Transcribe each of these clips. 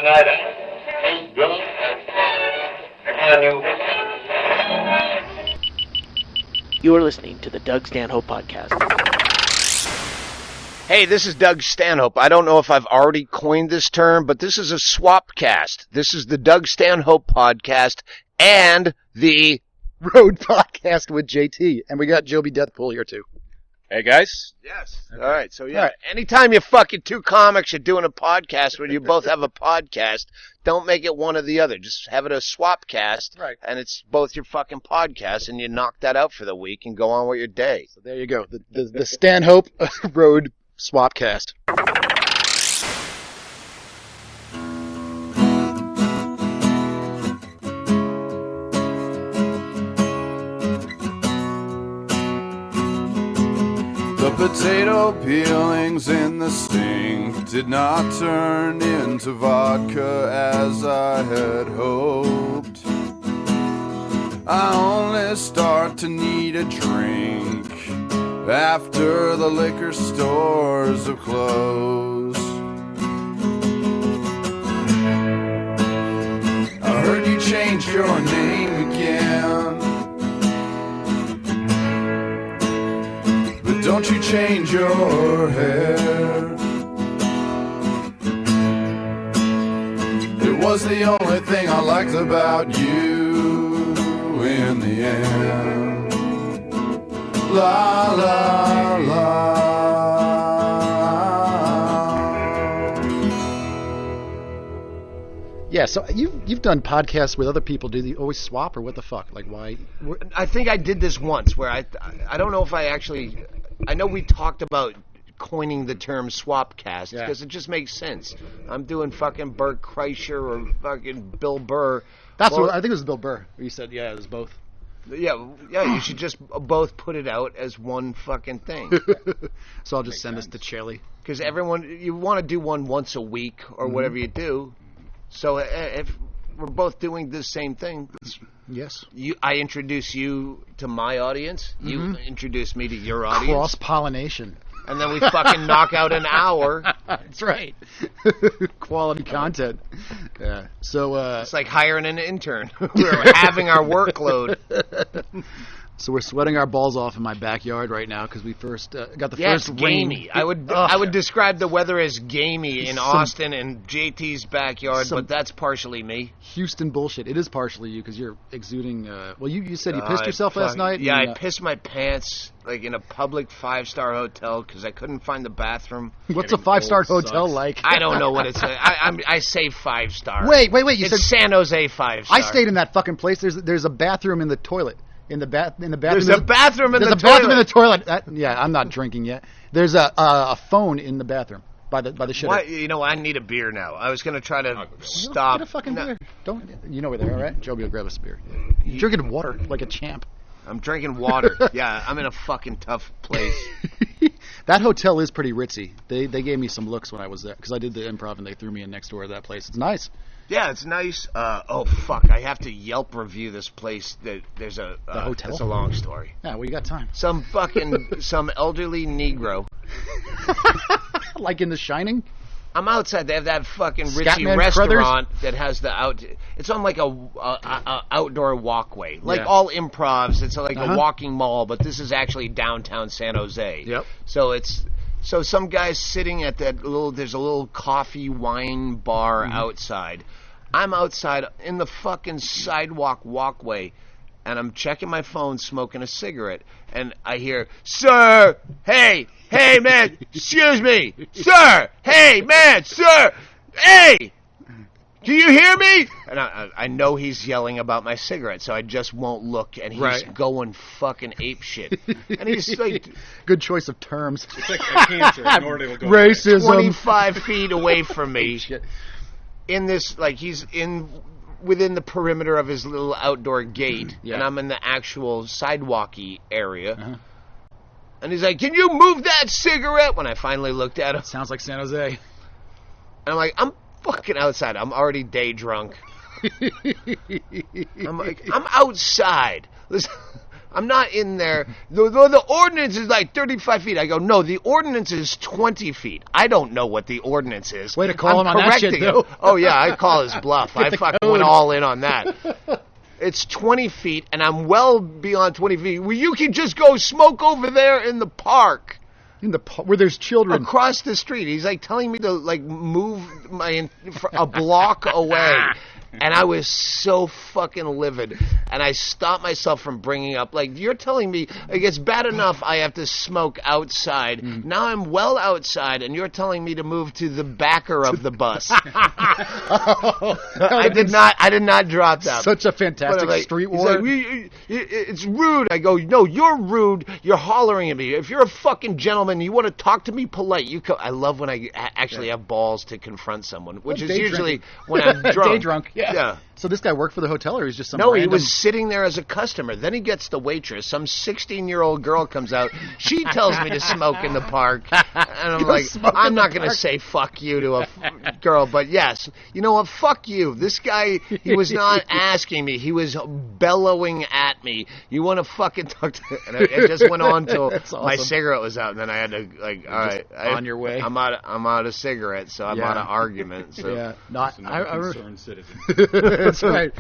You are listening to the Doug Stanhope Podcast. Hey, this is Doug Stanhope. I don't know if I've already coined this term, but this is a SwapCast. This is the Doug Stanhope Podcast and the Road Podcast with JT. And we got Jobi Deathpool here, too. Hey, guys. Yes. Okay. All right. So, yeah. All right. Anytime you fucking two comics are doing a podcast when you both have a podcast, don't make it one or the other. Just have it a SwapCast, right? And it's both your fucking podcasts, and you knock that out for the week and go on with your day. So there you go. The Stanhope Road SwapCast. The potato peelings in the sink did not turn into vodka as I had hoped. I only start to need a drink after the liquor stores have closed. I heard you changed your name again. Don't you change your hair. It was the only thing I liked about you in the end. La la la. Yeah, so you've done podcasts with other people. Do they always swap, or what the fuck? Like, why? I think I did this once where I don't know if I actually... I know we talked about coining the term SwapCast because it just makes sense. I'm doing fucking Bert Kreischer or fucking Bill Burr. That's what I think it was Bill Burr. You said, yeah, it was both. Yeah, you should just both put it out as one fucking thing. So I'll just send this to Chaille. Because you want to do one once a week or whatever you do. So if we're both doing the same thing... Yes. I introduce you to my audience. You introduce me to your audience. Cross-pollination. And then we fucking knock out an hour. That's right. Quality content. Yeah. So it's like hiring an intern. We're having our workload. So we're sweating our balls off in my backyard right now because we first got the it's first rain. Gamey. I would describe the weather as gamey in Austin and JT's backyard, but that's partially me. Houston bullshit. It is partially you because you're exuding. Well, you said you pissed yourself last night. Yeah, I pissed my pants like in a public 5-star hotel because I couldn't find the bathroom. What's a 5-star hotel like? I don't know what it's. I say 5-star. Wait. You said San Jose 5-star. I stayed in that fucking place. There's a bathroom in the toilet. In the bathroom. There's a bathroom in the toilet. There's a bathroom in the toilet. Yeah, I'm not drinking yet. There's a phone in the bathroom by the shitter. Why, I need a beer now. I was gonna try to stop. Get a fucking beer. Don't. You know where they are, right? Jobi will grab us a beer. You're drinking water like a champ. I'm drinking water. Yeah, I'm in a fucking tough place. That hotel is pretty ritzy. They gave me some looks when I was there because I did the improv and they threw me in next door to that place. It's nice. Yeah, it's nice. Oh fuck! I have to Yelp review this place. There's a the hotel. It's a long story. Yeah, well, you got time. Some elderly Negro. Like in The Shining. I'm outside. They have that fucking ritzy Scatman restaurant Crothers? that has the out. It's on like a outdoor walkway, like all improvs. It's like a walking mall, but this is actually downtown San Jose. Yep. So some guy's sitting at there's a little coffee wine bar outside. I'm outside in the fucking sidewalk walkway, and I'm checking my phone, smoking a cigarette, and I hear, "Sir, hey, man, excuse me, sir, hey, man, sir, hey, can you hear me?" And I know he's yelling about my cigarette, so I just won't look, and he's going fucking ape shit. And he's like... Good choice of terms. It's like a cancer. Racism. 25 feet away from me. In this, like, he's within the perimeter of his little outdoor gate, and I'm in the actual sidewalky area. And he's like, "Can you move that cigarette?" When I finally looked at him. Sounds like San Jose. And I'm like, I'm fucking outside. I'm already day drunk. I'm like, I'm outside. Listen, I'm not in there. The ordinance is like 35 feet. I go, no, the ordinance is 20 feet. I don't know what the ordinance is. Way to call him on that shit, correcting him. though. Oh, yeah, I call his bluff. I fucking went all in on that. It's 20 feet, and I'm well beyond 20 feet. Well, you can just go smoke over there in the park. Where there's children. Across the street. He's like telling me to like move a block away. And I was so fucking livid. And I stopped myself from bringing up, like, you're telling me, like, it's bad enough I have to smoke outside. Now I'm well outside, and you're telling me to move to the backer of the bus. I did not drop that. Such a fantastic Like, street he's war. like, it's rude. I go, no, you're rude. You're hollering at me. If you're a fucking gentleman, you want to talk to me polite. I love when I actually have balls to confront someone, which is usually when I'm drunk. Day drunk, yeah. So this guy worked for the hotel, or he's just some No, random... he was sitting there as a customer. Then he gets the waitress. Some 16-year-old girl comes out. She tells me to smoke in the park. And I'm like, I'm not going to say fuck you to a girl. But yes, you know what? Fuck you. This guy, he was not asking me. He was bellowing at me. You want to fucking talk to me? And it just went on till my cigarette was out. And then I had to, like, all right. On your way? I'm out of cigarettes, so I'm out of argument. So. Yeah. Concerned citizen. That's right.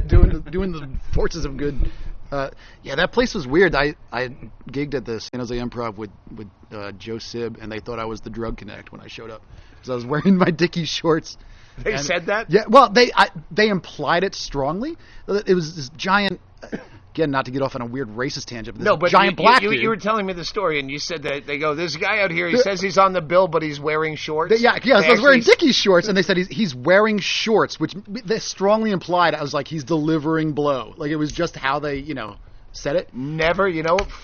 doing the forces of good. Yeah, that place was weird. I gigged at the San Jose Improv with Joe Sib, and they thought I was the drug connect when I showed up because I was wearing my Dickies shorts. They said that? Yeah. Well, they implied it strongly. It was this giant. Again, not to get off on a weird racist tangent, but this giant black dude. You were telling me the story, and you said that they go, "There's a guy out here. He says he's on the bill, but he's wearing shorts." So I was wearing Dickies shorts, and they said he's wearing shorts, which they strongly implied. I was like, he's delivering blow. Like it was just how they, said it. Never,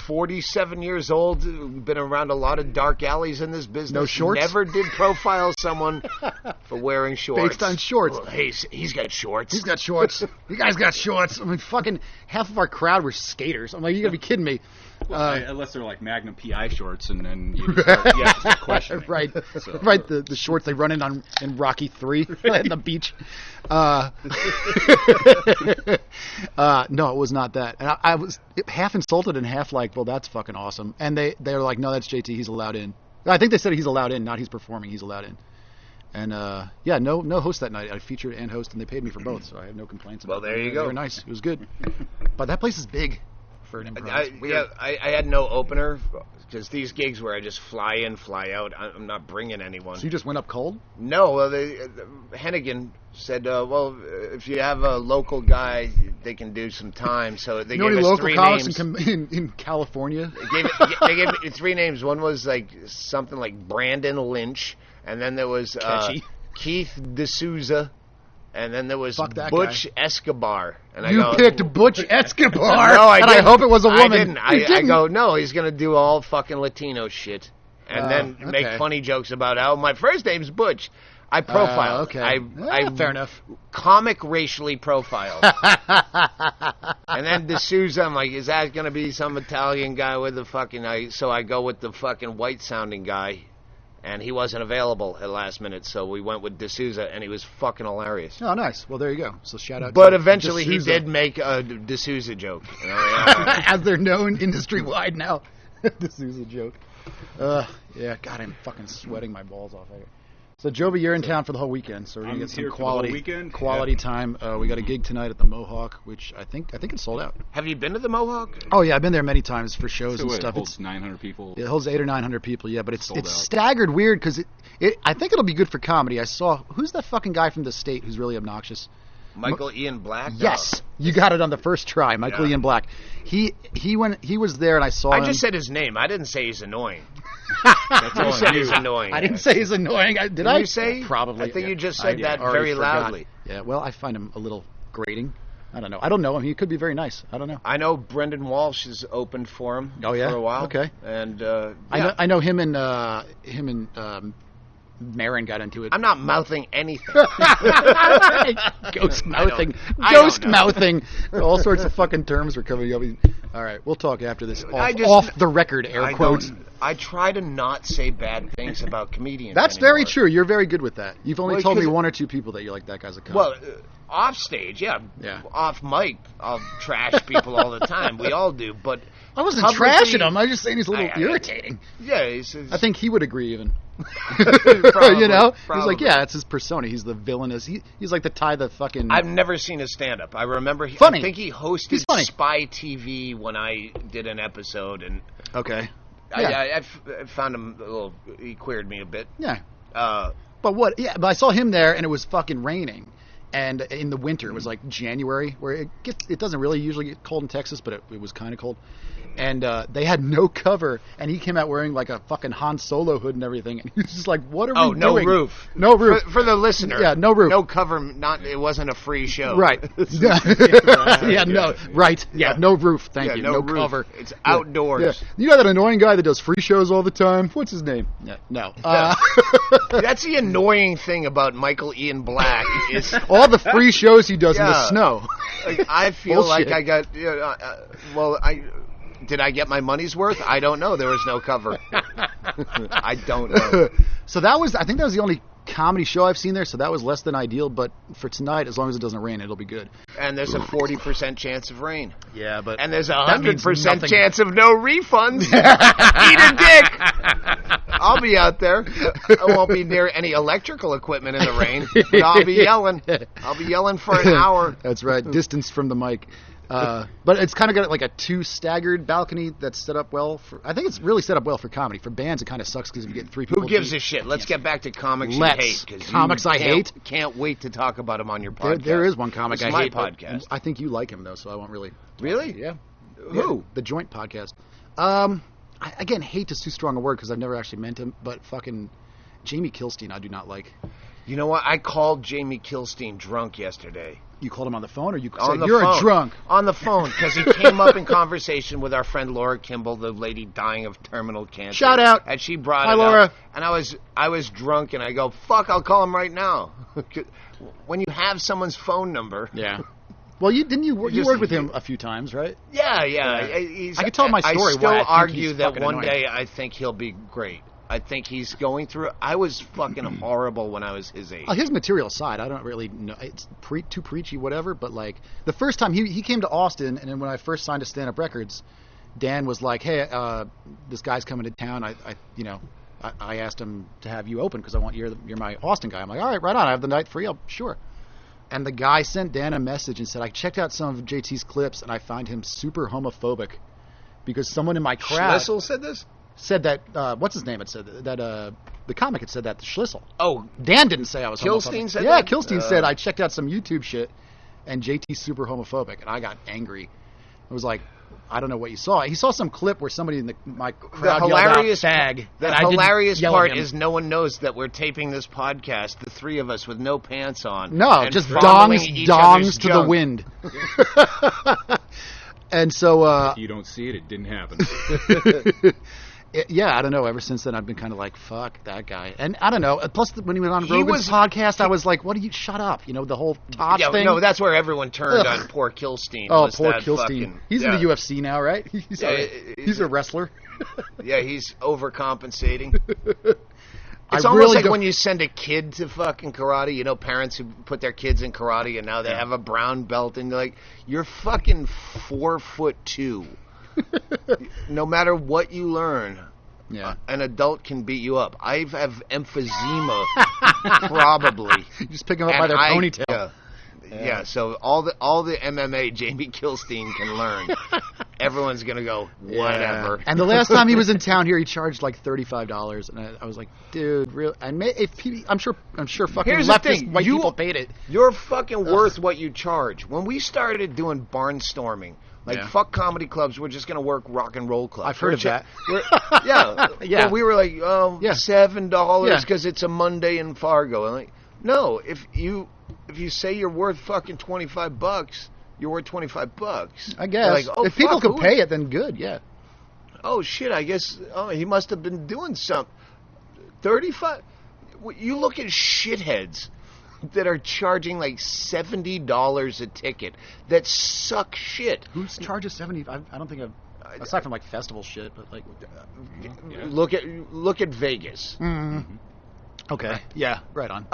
47 years old, been around a lot of dark alleys in this business. No shorts? Never did profile someone for wearing shorts. Based on shorts. Well, hey, he's got shorts. He's got shorts. You guys got shorts. I mean, fucking half of our crowd were skaters. I'm like, you gotta be kidding me. Well, unless they're like Magnum PI shorts, and then you start questioning. Right, right. The shorts they run in Rocky 3 at the beach. No, it was not that. And I was half insulted and half like, well, that's fucking awesome. And they were like, no, that's JT. He's allowed in. I think they said he's allowed in, not he's performing. He's allowed in. And no host that night. I featured and host, and they paid me for both, so I have no complaints. Well, there you go. They were nice. It was good. But that place is big. I had no opener because these gigs where I just fly in, fly out. I'm not bringing anyone. So you just went up cold? No. Hennigan said, well, if you have a local guy, they can do some time. So they gave us three names. In California? They gave me three names. One was like something like Brandon Lynch, and then there was Keith D'Souza. And then there was Butch Escobar. And I picked Butch Escobar? No, I didn't. And I hope it was a woman. I didn't. I go, no, he's going to do all fucking Latino shit. And then make funny jokes about how my first name's Butch. I profiled. Okay. I fair enough. Comic racially profiled. And then D'Souza, I'm like, is that going to be some Italian guy with the fucking... So I go with the fucking white-sounding guy. And he wasn't available at last minute, so we went with D'Souza, and he was fucking hilarious. Oh, nice. Well, there you go. So shout out. But eventually, he did make a D'Souza joke, as they're known industry wide now. D'Souza joke. Yeah. God, I'm fucking sweating my balls off. So, Jobi, you're in town for the whole weekend, so we're gonna get some quality time. We got a gig tonight at the Mohawk, which I think it's sold out. Have you been to the Mohawk? Oh yeah, I've been there many times for shows and stuff. It holds 900 people. It holds 800 or 900 people, yeah, but it's staggered weird because I think it'll be good for comedy. I saw who's that fucking guy from the state who's really obnoxious. Michael Ian Black? Yes, you got it on the first try. Michael Ian Black. He was there, and I saw him. I just said his name. I didn't say he's annoying. That's all. Said he's annoying. I didn't say he's annoying. Did I? You say? Probably. I think you just said that very loudly. Yeah. Well, I find him a little grating. I don't know. I don't know him. He could be very nice. I don't know. I know Brendan Walsh has opened for him. Oh yeah. For a while. Okay. And I know him and Marin got into it. I'm not mouthing anything. Ghost mouthing. Ghost mouthing. All sorts of fucking terms were coming up. All right, we'll talk after this. I Off the record, air quotes. I try to not say bad things about comedians. That's anymore. very true. You're very good with that. You've only told me one or two people that you're like, that guy's a cunt. Well, off stage, yeah. Off mic, I'll trash people all the time. We all do, but I wasn't trashing him. I was just saying he's a little irritating. Yeah, I think he would agree even. Probably, you know, probably. He's like, yeah, that's his persona. He's the villainous. He's like the fucking. I've never seen his stand-up. I remember. Funny. I think he hosted Spy TV when I did an episode, and okay. I found him a little. He queered me a bit. Yeah. But what? Yeah, but I saw him there, and it was fucking raining. And in the winter, it was like January, where it doesn't really usually get cold in Texas, but it was kind of cold. And they had no cover, and he came out wearing like a fucking Han Solo hood and everything. And he was just like, "What are we doing?" No roof. No roof for the listener. Yeah, no roof. No cover. It wasn't a free show. Right. No. Right. Yeah. No roof. Thank you. No cover. It's outdoors. Yeah. You know that annoying guy that does free shows all the time? What's his name? No. That's the annoying thing about Michael Ian Black is all the free shows he does in the snow. Like, I feel like I got. Did I get my money's worth? I don't know. There was no cover. I don't know. So I think that was the only comedy show I've seen there, so that was less than ideal, but for tonight, as long as it doesn't rain, it'll be good. And there's a 40% chance of rain. Yeah, but... And there's a 100% chance of no refunds. Eat a dick! I'll be out there. I won't be near any electrical equipment in the rain, but I'll be yelling. I'll be yelling for an hour. That's right. Distance from the mic. But it's kind of got like a 2 staggered balcony that's set up well for. I think it's really set up well for comedy. For bands, it kind of sucks because if you get 3 people. Who gives a shit? Let's get back to comics you hate. Comics I hate. Can't wait to talk about them on your podcast. There is one comic I hate. My podcast. I think you like him though, so I won't really. Really? Yeah. Who? Yeah, the Joint podcast. Again, hate is too strong a word because I've never actually met him. But fucking Jamie Kilstein, I do not like. You know what? I called Jamie Kilstein drunk yesterday. You called him on the phone, or you on said you're phone. a drunk? On the phone, because he came up in conversation with our friend Laura Kimball, the lady dying of terminal cancer. Shout out. And she brought Hi, it Laura. up. And I was drunk, and I go, fuck, I'll call him right now. When you have someone's phone number. Yeah. Well, you worked with him a few times, right? Yeah. I could tell my story. I still why argue that one annoying. day I think he'll be great. I think he's going through. I was fucking horrible when I was his age. His material aside, I don't really know. It's too preachy, whatever. But like the first time he came to Austin, and then when I first signed to Stanhope Records, Dan was like, "Hey, this guy's coming to town. I asked him to have you open because I want you're my Austin guy." I'm like, "All right, right on. I have the night free. Sure." And the guy sent Dan a message and said, "I checked out some of JT's clips, and I find him super homophobic because someone in my crowd." Schlissel said this. Said that what's his name had said that the comic had said that to Schlissel. Oh, Dan didn't say I was Kilstein homophobic. said yeah, that? Kilstein said I checked out some YouTube shit and JT's super homophobic, and I got angry. I was like, I don't know what you saw. He saw some clip where somebody in my crowd yelled out "fag." The hilarious part is no one knows that we're taping this podcast, the 3 of us with no pants on. No, just dongs to the wind. And so if you don't see it, it didn't happen. Yeah, I don't know. Ever since then, I've been kind of like, fuck that guy. And I don't know. Plus, when he went on Rogan's podcast, I was like, what do you, shut up. You know, the whole Tosh thing. No, that's where everyone turned on poor Kilstein. Oh, poor Kilstein. He's in the UFC now, right? He's a wrestler. Yeah, he's overcompensating. It's almost really like when you send a kid to fucking karate, you know, parents who put their kids in karate and now they have a brown belt and they're like, you're fucking 4'2". No matter what you learn, an adult can beat you up. I have emphysema, probably. You just pick them up by their ponytail. Yeah, so all the MMA Jamie Kilstein can learn. Everyone's gonna go whatever. And the last time he was in town here, he charged like $35, and I was like, dude, really? I'm sure fucking leftist white people paid it. You're fucking worth what you charge. When we started doing barnstorming. Fuck comedy clubs. We're just gonna work rock and roll clubs. I've heard of that. Yeah. Well, we were like, $7 because it's a Monday in Fargo. And like, no, if you say you're worth fucking $25, you're worth $25. I guess. Like, if people can pay it, then good. Yeah. Oh shit! I guess. Oh, he must have been doing something. 35. You look at shitheads that are charging like $70 a ticket that suck shit. Who charges 70? I don't think I've, aside from like festival shit, but like Look at Vegas. Mm-hmm. Okay. Yeah. Right on.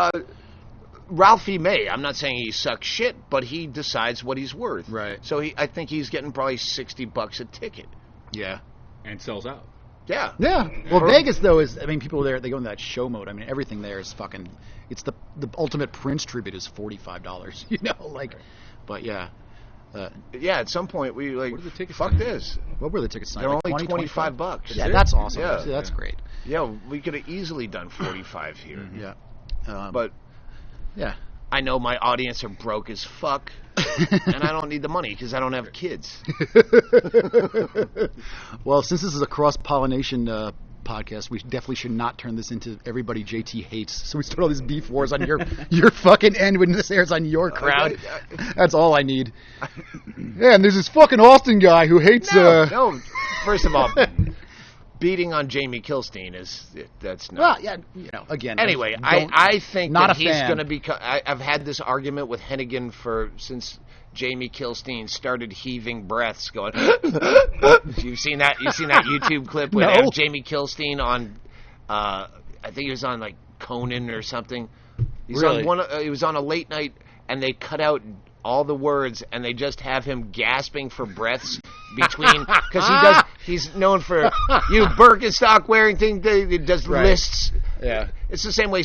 Ralphie May. I'm not saying he sucks shit, but he decides what he's worth. Right. So I think he's getting probably $60 a ticket. Yeah. And sells out. Yeah. Yeah. Well, Vegas though is, I mean, people there, they go in that show mode. I mean, everything there is fucking. It's the ultimate Prince tribute is $45. You know, like, but yeah. Yeah, at some point we like, What are the tickets fuck tonight? this. What were the tickets tonight? They're Like only 20, $25. Yeah, that's awesome. Yeah. That's great. Yeah, we could have easily done 45 here. Yeah. But yeah. I know my audience are broke as fuck, and I don't need the money because I don't have kids. Well, since this is a cross-pollination podcast, we definitely should not turn this into everybody JT hates. So we start all these beef wars on your fucking end when this airs on your crowd. That's all I need. Yeah, and there's this fucking Austin guy who hates... No. First of all, beating on Jamie Kilstein that's not... Well, yeah, you know, again... Anyway, I think not that a he's fan. going to be... I've had this argument with Hennigan since Jamie Kilstein started heaving breaths going... You've seen that YouTube clip with No. Jamie Kilstein on... I think he was on like Conan or something. He's Really? on he was on a late night and they cut out all the words and they just have him gasping for breaths between because he's known for Birkenstock wearing thing. He does Right. lists. Yeah. It's the same way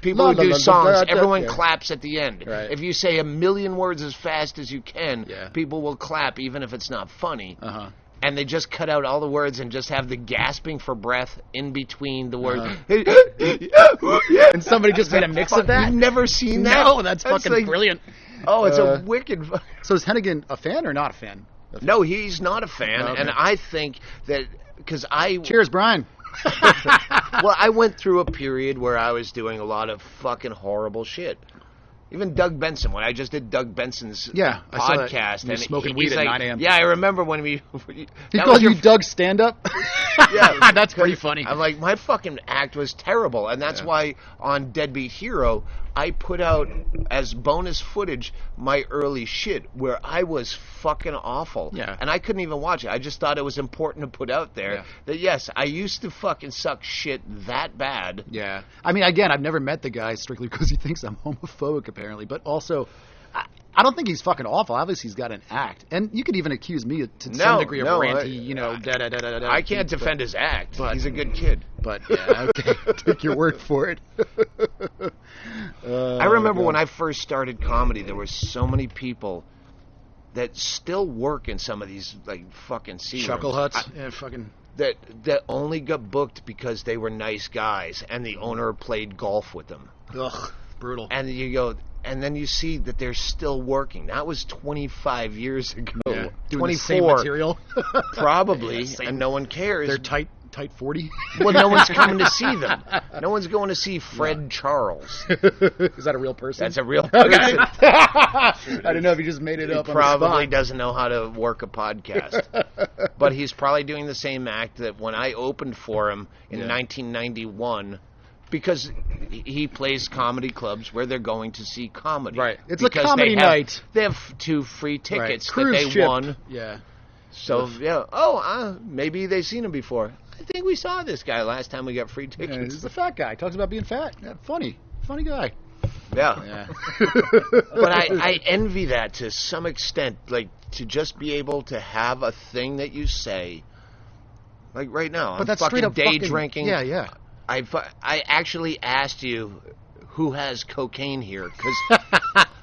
people who do songs, everyone claps at the end. Right. If you say a million words as fast as you can, Yeah. people will clap even if it's not funny. Uh-huh. And they just cut out all the words and just have the gasping for breath in between the words. And somebody just made a mix of that? You've never seen that? No, that's fucking like, brilliant. Oh, it's a wicked... So is Hennigan a fan or not a fan? No, he's not a fan. Okay. And I think that... Because Cheers, Brian. Well, I went through a period where I was doing a lot of fucking horrible shit. Even Doug Benson, when I just did Doug Benson's Yeah, I saw that. podcast. You were And smoking he's weed at like, 9 a.m. Yeah, I remember when we... He called you Doug stand-up? Yeah, That's pretty funny. I'm like, my fucking act was terrible, and that's why on Deadbeat Hero, I put out as bonus footage my early shit where I was fucking awful. Yeah. And I couldn't even watch it. I just thought it was important to put out there that, yes, I used to fucking suck shit that bad. Yeah. I mean, again, I've never met the guy strictly because he thinks I'm homophobic, apparently. But also, I don't think he's fucking awful. Obviously, he's got an act. And you could even accuse me to some degree of ranty, I can't defend his act. He's a good kid. But, yeah, okay. Take your word for it. I remember when I first started comedy, there were so many people that still work in some of these like fucking sea Chuckle rooms. Huts. Yeah, fucking... That only got booked because they were nice guys and the owner played golf with them. Ugh, brutal. And you go, and then you see that they're still working. That was 25 years ago. Yeah. Doing 24, the same material. probably, same. and no one cares. They're tight 40. Well, no one's coming to see them. No one's going to see Fred Charles. Is that a real person? That's a real person. I didn't know if he just made it up on the Probably spot. doesn't know how to work a podcast. But he's probably doing the same act that when I opened for him in 1991, because he plays comedy clubs where they're going to see comedy. Right. It's because a comedy night. They have 2 free tickets that Cruise they ship. won. Yeah. So, maybe they've seen him before. I think we saw this guy last time we got free Yeah, tickets. he's a fat guy. Talks about being fat. Yeah, funny guy. Yeah. But I envy that to some extent, like to just be able to have a thing that you say. Like right now, But I'm that's fucking straight up day drinking. Yeah. I actually asked you who has cocaine here,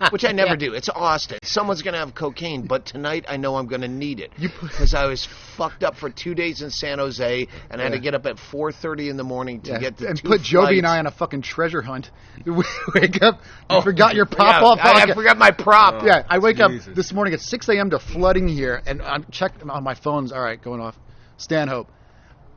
which I never do. It's Austin. Someone's going to have cocaine, but tonight I know I'm going to need it because I was fucked up for 2 days in San Jose and I had to get up at 4:30 in the morning to get the and 2 put Jobi and I flights. on a fucking treasure hunt. Wake up, you forgot your prop off. I forgot my prop. Yeah, I wake Jesus. up this morning at 6 a.m. to flooding here, and I'm checking on my phones. All right, going off. Stanhope.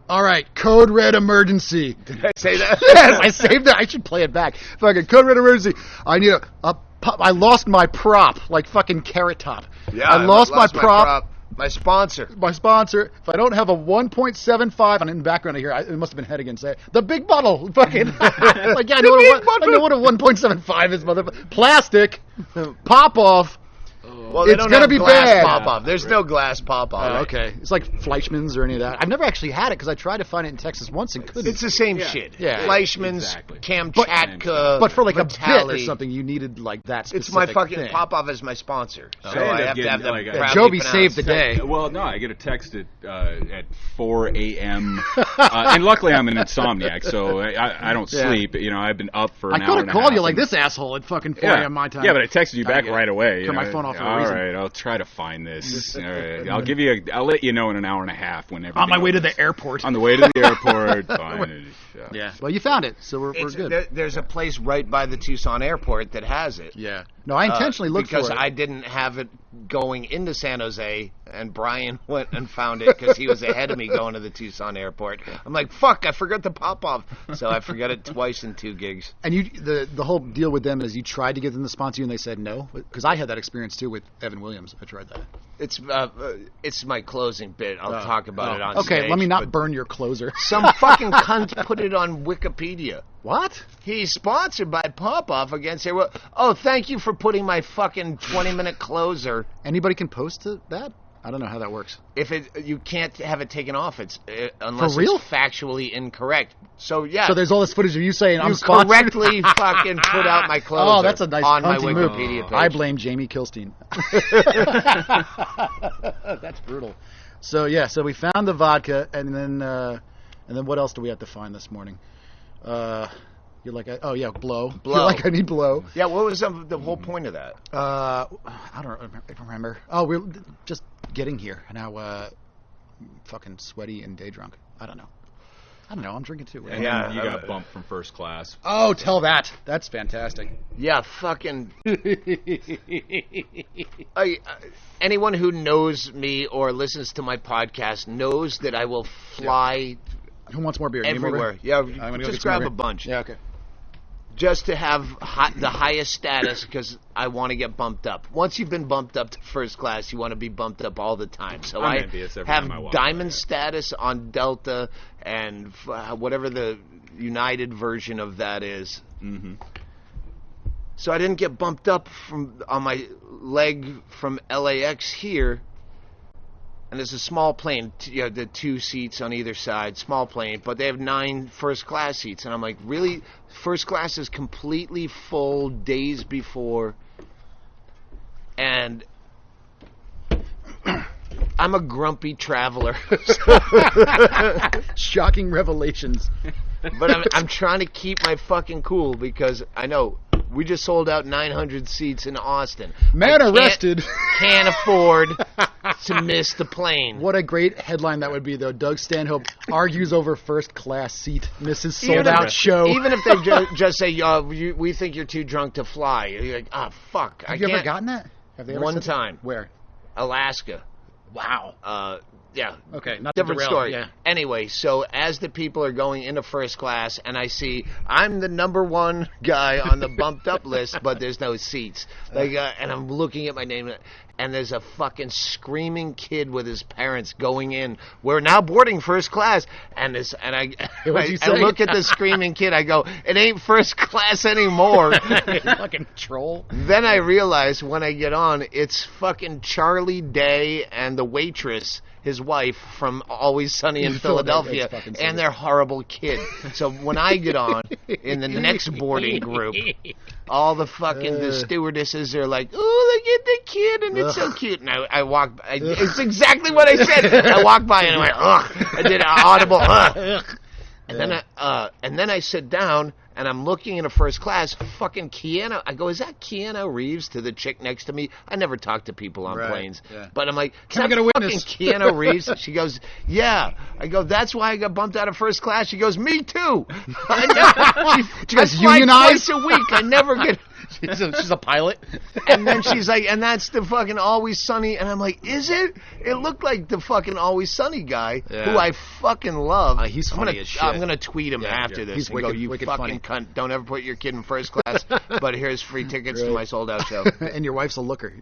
All right, code red emergency. Did I say that? Yes, I saved that. I should play it back. Fucking code red emergency. I need I lost my prop, like fucking Carrot Top. Yeah, I lost my prop. My sponsor. My sponsor. If I don't have a 1.75, and in the background I hear, it must have been Head again say, the big bottle. Fucking. Like, yeah, I know what a 1.75 is, motherfucker. Plastic. Pop off. Well, it's going to be bad. Pop-off. There's no glass pop-off. Oh, okay. It's like Fleischmann's or any of that. I've never actually had it because I tried to find it in Texas once and couldn't. It's the same shit. Yeah. Fleischmann's, Kamchatka, but for like Vitali. a bit or something, you needed like that specific It's my fucking thing. pop-off as my sponsor. So I I have to have them proudly Jobi pronounced. saved the day. Well, no, I get a text at 4 a.m. And luckily I'm an insomniac, so I don't sleep. You know, I've been up for an hour and a half. I could have called you like this asshole at fucking 4 a.m. my time. Yeah, but I texted you back right away. Turn my phone off for a All reason. right, I'll try to find this. All right, I'll let you know in an hour and a half when everything on my way to opens. the airport. On the way to the airport. Fine. Yeah. Well, you found it, so we're good. There's a place right by the Tucson airport that has it. Yeah. No, I intentionally looked for it. Because I didn't have it going into San Jose, and Brian went and found it because he was ahead of me going to the Tucson airport. I'm like, fuck, I forgot the pop-off. So I forgot it twice in 2 gigs. And the whole deal with them is you tried to get them to sponsor you and they said no? Because I had that experience too with Evan Williams. I tried that. It's my closing bit. I'll talk about it on stage. Okay, let me not but burn your closer. Some fucking cunt put it on Wikipedia. What? He's sponsored by Pop-Off against here. Well, oh, thank you for putting my fucking 20-minute closer. Anybody can post that? I don't know how that works. You can't have it taken off. Unless For real? it's factually incorrect. So yeah. So there's all this footage of you saying I'm you sponsored. correctly fucking put out my closer. Oh, that's a nice on my hunting move. Wikipedia page. I blame Jamie Kilstein. That's brutal. So yeah, so we found the vodka, and then what else do we have to find this morning? You're like, blow. You're like, I need blow. Yeah, what was the whole point of that? I don't remember. Oh, we're just getting here now. Fucking sweaty and day drunk. I don't know. I'm drinking too. And yeah, you got bumped from first class. Oh, tell that. That's fantastic. Yeah, fucking. Anyone who knows me or listens to my podcast knows that I will fly. Who wants more beer? Everywhere. Yeah, just grab a bunch. Yeah, okay. Just to have the highest status because I want to get bumped up. Once you've been bumped up to first class, you want to be bumped up all the time. So I have diamond status on Delta and whatever the United version of that is. Mm-hmm. So I didn't get bumped up on my leg from LAX here. And it's a small plane, the 2 seats on either side, small plane, but they have 9 first class seats. And I'm like, really? First class is completely full days before. And I'm a grumpy traveler. Shocking revelations. But I'm trying to keep my fucking cool because I know we just sold out 900 seats in Austin. Man arrested. Can't afford to miss the plane. What a great headline that would be, though. Doug Stanhope argues over first class seat, misses sold out show. Even if they just say, we think you're too drunk to fly. You're like, fuck. Have you ever gotten that? Have they ever One time. Where? Alaska. Wow. Yeah. Okay. Not different story. Yeah. Anyway, so as the people are going into first class, and I see I'm the number 1 guy on the bumped up list, but there's no seats. And I'm looking at my name, and there's a fucking screaming kid with his parents going in. We're now boarding first class, I look at the screaming kid. I go, it ain't first class anymore. Fucking troll. Then I realize when I get on, it's fucking Charlie Day and the waitress, his wife, from Always Sunny in Philadelphia, and their horrible kid. So when I get on in the next boarding group, all the stewardesses are like, "Oh, look at the kid, and it's so cute." And I walk. It's exactly what I said. I walked by and I went, "Ugh!" I did an audible, "Ugh." And then I sit down and I'm looking in a first class. Fucking Keanu. I go, is that Keanu Reeves to the chick next to me? I never talk to people on planes, but I'm like, can I get a witness? Fucking Keanu Reeves. She goes, yeah. I go, that's why I got bumped out of first class. She goes, me too. She goes, unionized twice a week. I never get. She's a pilot. And then she's like, and that's the fucking Always Sunny. And I'm like, is it? It looked like the fucking Always Sunny guy who I fucking love. He's funny as shit. I'm going to tweet him after this and go, you fucking cunt. Don't ever put your kid in first class, but here's free tickets to my sold-out show. And your wife's a looker.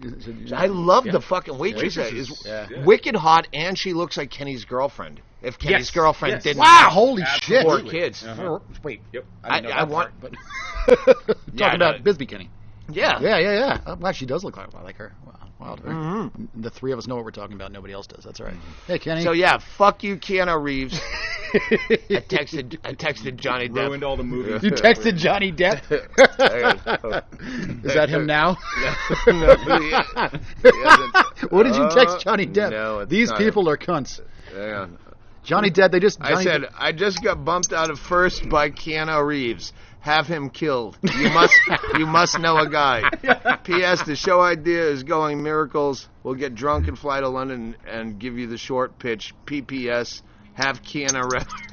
I love the fucking waitress. Is wicked hot, and she looks like Kenny's girlfriend. If Kenny's girlfriend didn't have holy shit. 4 kids. Wait. Yep. I want... But talking about Bisbee Kenny. Yeah. Yeah. Well, she does look like her. Wow. Wild. The three of us know what we're talking about. Nobody else does. That's all right. Hey, Kenny. So, yeah, fuck you, Keanu Reeves. I texted Johnny Depp. Ruined all the movies. You texted Johnny Depp? Is that him now? No, what did you text Johnny Depp? No, it's These not people are cunts. Yeah. Johnny Depp, I said, I just got bumped out of first by Keanu Reeves. Have him killed. You must know a guy. P.S. The show idea is going miracles. We'll get drunk and fly to London and give you the short pitch. P.P.S. Have Keanu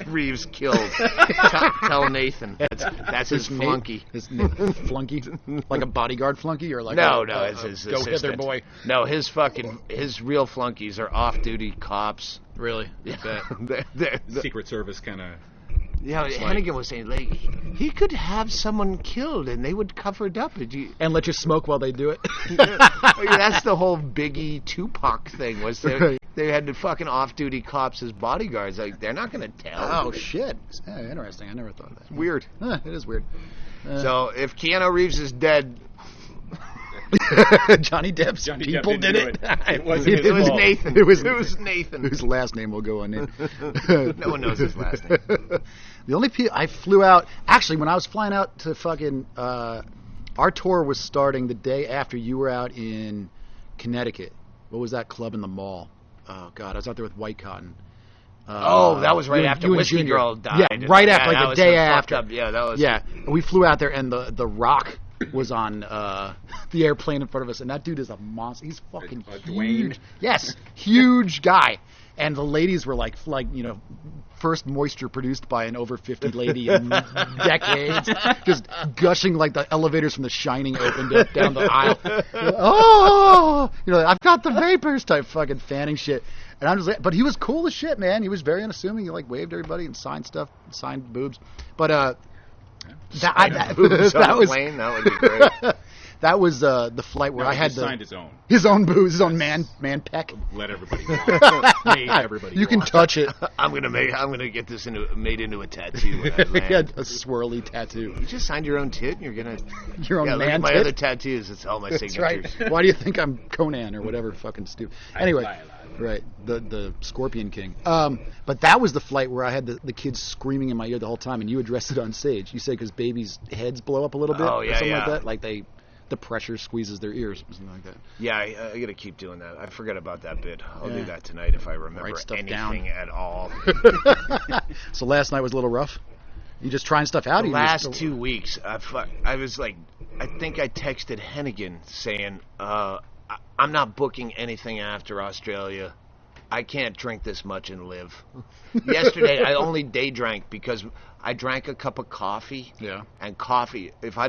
Reeves killed. Tell Nathan. That's his flunky. His flunky? Like a bodyguard flunky? Or like no, it's his go assistant. hither boy. No, his real flunkies are off-duty cops. Really? Yeah. Secret Service kind of... Yeah, Hennigan was saying, like, he could have someone killed and they would cover it up. And let you smoke while they do it? That's the whole Biggie Tupac thing, was they had the fucking off-duty cops as bodyguards. Like, they're not going to tell. Oh, shit. Yeah, interesting. I never thought of that. Weird. It is weird. So, if Keanu Reeves is dead... Johnny Depp's people did it. It was Nathan. It was Nathan. Whose last name will go unnamed. No one knows his last name. The only I flew out... Actually, when I was flying out to fucking... our tour was starting the day after you were out in Connecticut. What was that club in the mall? Oh, God. I was out there with White Cotton. That was right after Whiskey Girl died. Yeah, right after, like the day after. Yeah, that was... Yeah, we flew out there, and the Rock was on the airplane in front of us, and that dude is a monster. He's fucking huge. Dwayne. Yes, huge guy. And the ladies were like first moisture produced by an over 50 lady in decades, just gushing like the elevators from The Shining opened up down the aisle. Oh, I've got the vapors type fucking fanning shit. And I'm just like, but he was cool as shit, man. He was very unassuming. He like waved everybody and signed stuff, signed boobs. But that was plane. That would be great. That was the flight where I had signed his own booze, his own man peck. Let everybody go. Made everybody you can touch it. I'm gonna get this made into a tattoo. He had a swirly tattoo. You just signed your own tit, and you're gonna your own man look at my tit? other tattoos. It's all my signatures. Right. Why do you think I'm Conan or whatever fucking stupid? Anyway, right, the Scorpion King. But that was the flight where I had the kids screaming in my ear the whole time, and you addressed it on stage. You said because babies' heads blow up a little bit, or something like that, like the pressure squeezes their ears, something like that. Yeah, I got to keep doing that. I forget about that bit. I'll do that tonight if I remember anything at all. So last night was a little rough. You just trying stuff out? The last 2 weeks, I was like, I think I texted Hennigan saying, I'm not booking anything after Australia. I can't drink this much and live. Yesterday, I only day drank because I drank a cup of coffee. Yeah. And coffee, if I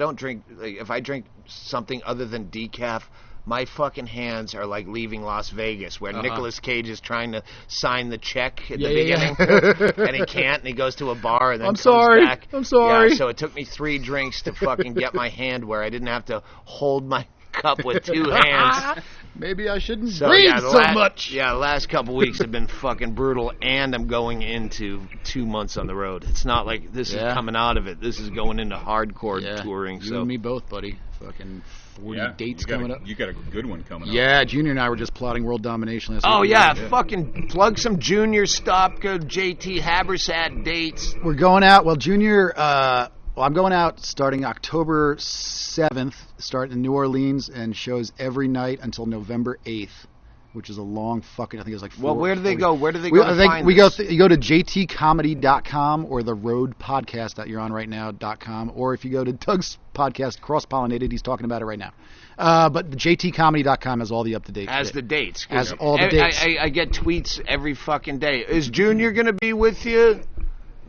drink something other than decaf, my fucking hands are like leaving Las Vegas, where Nicolas Cage is trying to sign the check at the beginning, and he can't, and he goes to a bar and then comes back. I'm sorry. Yeah, so it took me 3 drinks to fucking get my hand where I didn't have to hold my cup with 2 hands. Maybe I shouldn't breathe so much. Yeah, the last couple weeks have been fucking brutal, and I'm going into 2 months on the road. It's not like this is coming out of it. This is going into hardcore touring. You and me both, buddy. Fucking 40 dates coming up. You got a good one coming up. Yeah, Junior and I were just plotting world domination last week. Oh, yeah, fucking plug some Junior stop, go JT Habersaat dates. We're going out. Well, Junior, I'm going out starting October 7th, starting in New Orleans, and shows every night until November 8th, which is a long fucking, I think it's like 4. Well, where do they go? Where do they go to find this? You go to jtcomedy.com or the road podcast that you're on right now.com, or if you go to Doug's podcast, Cross-Pollinated, he's talking about it right now. But the jtcomedy.com has all the up-to-date As shit. the dates. Has all the dates. I get tweets every fucking day. Is Junior going to be with you?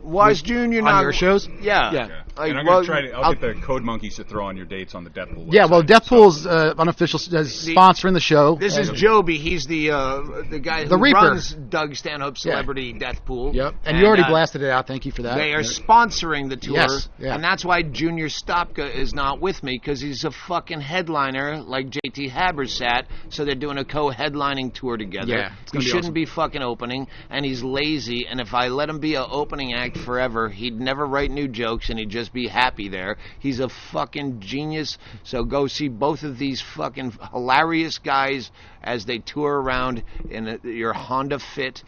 Why is Junior not... On your shows? Yeah. And I'm going to I'll get the Code Monkeys to throw on your dates on the Death Pool website. Yeah, well, Death Pool's unofficial sponsoring the show. This is Jobi. He's the guy who runs Doug Stanhope Celebrity Death Pool. Yep. And you already blasted it out. Thank you for that. They are sponsoring the tour. Yes. Yeah. And that's why Junior Stopka is not with me, because he's a fucking headliner like JT Habersaat, so they're doing a co-headlining tour together. Yeah, he shouldn't be fucking opening, and he's lazy, and if I let him be an opening act forever, he'd never write new jokes, and he'd just be happy there. He's a fucking genius, so go see both of these fucking hilarious guys as they tour around in your Honda Fit.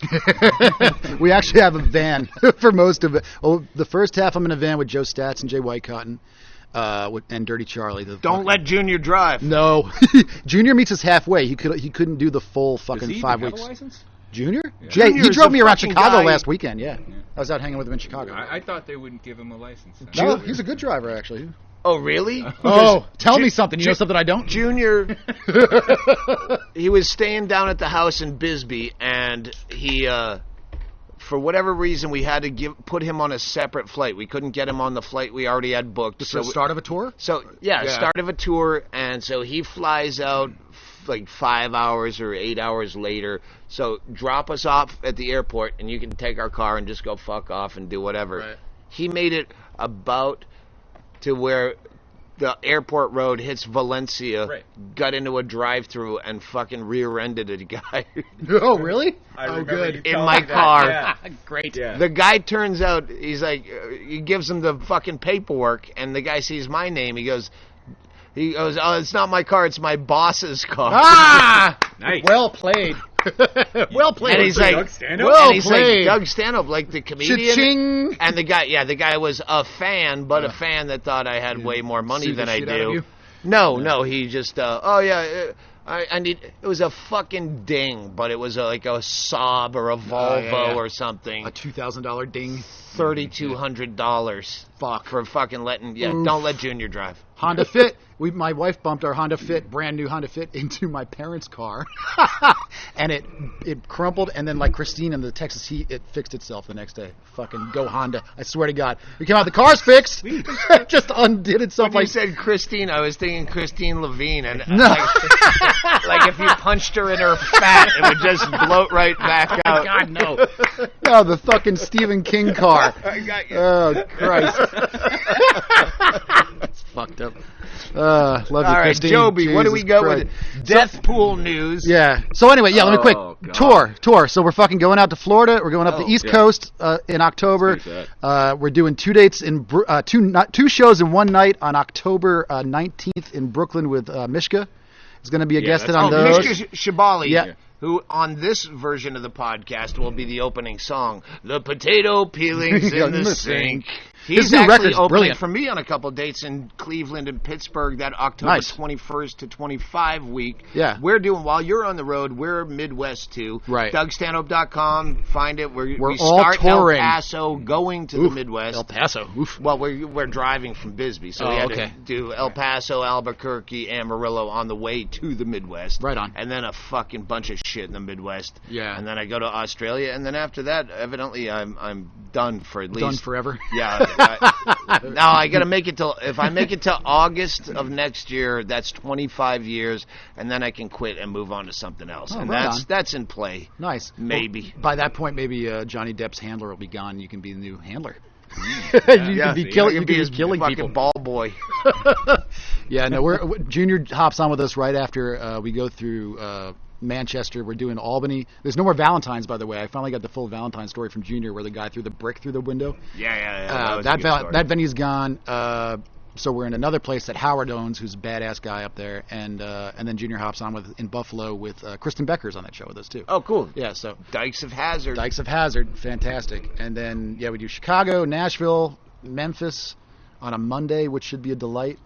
We actually have a van for most of it. Oh, the first half I'm in a van with Joe Stats and Jay Whitecotton. And Dirty Charlie. Don't let Junior drive. No. Junior meets us halfway. He couldn't do the full fucking 5 weeks. Have a license? Junior? Yeah. Jay, he drove me around Chicago guy. last weekend, yeah. I was out hanging with him in Chicago. I thought they wouldn't give him a license. No, he's a good driver, actually. Oh, really? Oh, tell me something. You know something I don't? Junior, he was staying down at the house in Bisbee, and he, for whatever reason, we had to put him on a separate flight. We couldn't get him on the flight we already had booked. So start of a tour? So, start of a tour, and so he flies out like 5 hours or 8 hours later. So drop us off at the airport, and you can take our car and just go fuck off and do whatever. Right. He made it about to where the airport road hits Valencia, got into a drive-through, and fucking rear-ended a guy. Oh, really? Oh, good. In my car. Yeah. Great. Yeah. The guy turns out, he's like, he gives him the fucking paperwork, and the guy sees my name. He goes, oh, it's not my car, it's my boss's car. Ah! Nice. Well played. Well played. And he's like, Doug Stanhope? Well and he's played. like, Doug Stanhope, like the comedian. Cha-ching. And the guy was a fan, but a fan that thought I had way more money Sued the than I shit out of do. you? No, he just, I need, it was a fucking ding, but it was like a Saab or a Volvo or something. A $2,000 ding. $3,200. Fuck. For fucking don't let Junior drive. Honda Fit. My wife bumped our Honda Fit, brand new Honda Fit, into my parents' car, and it crumpled. And then, like Christine in the Texas heat, it fixed itself the next day. Fucking go Honda! I swear to God, we came out. The car's fixed. It just undid itself. When you said Christine, I was thinking Christine Levine, and No. like if you punched her in her fat, it would just bloat right back out. God no, no, the fucking Stephen King car. I got you. Oh Christ, that's fucked up. Love you, All right, Christine. Jobi, what do we Jesus go Christ. with? Death Pool news. Yeah. So anyway, let me quick God. tour. So we're fucking going out to Florida. We're going up the East Coast in October. We're doing 2 dates in two shows in one night on October 19th in Brooklyn with Mishka. Is going to be a guest on those. Mishka Shabali. Yeah. Who on this version of the podcast will be the opening song, "The Potato Peelings in the Sink." He's His new actually record's opening brilliant. for me on a couple dates in Cleveland and Pittsburgh that October 21st to 25 week. Yeah. We're doing, while you're on the road, we're Midwest too. Right. DougStanhope.com, find it. We all start touring. El Paso, going to the Midwest. El Paso. Oof. Well, we're driving from Bisbee, so we had to do El Paso, Albuquerque, Amarillo on the way to the Midwest. Right on. And then a fucking bunch of shit in the Midwest. Yeah. And then I go to Australia, and then after that, evidently, I'm done for at least. Done forever. Yeah. Now I got to make it till. If I make it to August of next year, that's 25 years, and then I can quit and move on to something else. Oh, and right on. that's in play. Nice. Maybe. Well, by that point, maybe Johnny Depp's handler will be gone. You can be the new handler. You can be killing fucking people. ball boy. Yeah, no. Junior hops on with us right after we go through Manchester. We're doing Albany. There's no more Valentine's, by the way. I finally got the full Valentine story from Junior, where the guy threw the brick through the window. Yeah. That venue's gone. So we're in another place that Howard owns, who's a badass guy up there, and then Junior hops on in Buffalo with Kristen Becker's on that show with us too. Oh, cool. Yeah, so Dykes of Hazzard. fantastic. And then we do Chicago, Nashville, Memphis on a Monday, which should be a delight.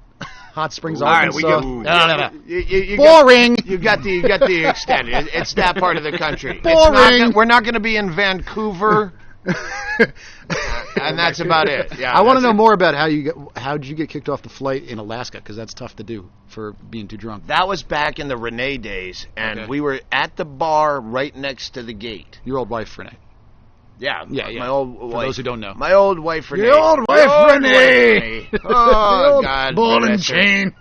Hot Springs, Arkansas. All right, we go. Boring. You got the extended. It's that part of the country. Boring. We're not going to be in Vancouver. And that's about it. Yeah. I want to know more about how did you get kicked off the flight in Alaska, because that's tough to do for being too drunk. That was back in the Renee days, and we were at the bar right next to the gate. Your old wife, Renee. Yeah. Yeah. My old For wife. those who don't know. My old wife, Renee. Your old wife, Renee. Oh, God. Ball and chain.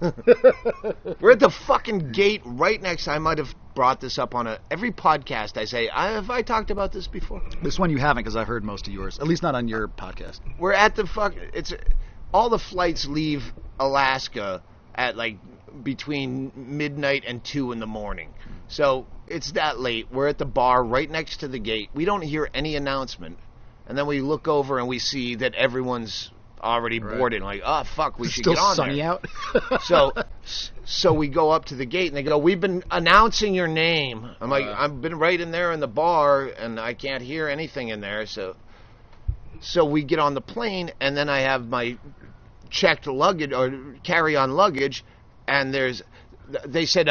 We're at the fucking gate right next. I might have brought this up on every podcast. I say, have I talked about this before? This one you haven't, because I've heard most of yours. At least not on your podcast. We're at the all the flights leave Alaska at like between midnight and 2 in the morning. So it's that late. We're at the bar right next to the gate. We don't hear any announcement. And then we look over and we see that everyone's already boarded. Like, oh, fuck, we should get on sunny there. out. So we go up to the gate and they go, we've been announcing your name. I'm like, I've been right in there in the bar and I can't hear anything in there. So we get on the plane and then I have my checked luggage or carry-on luggage, and they said,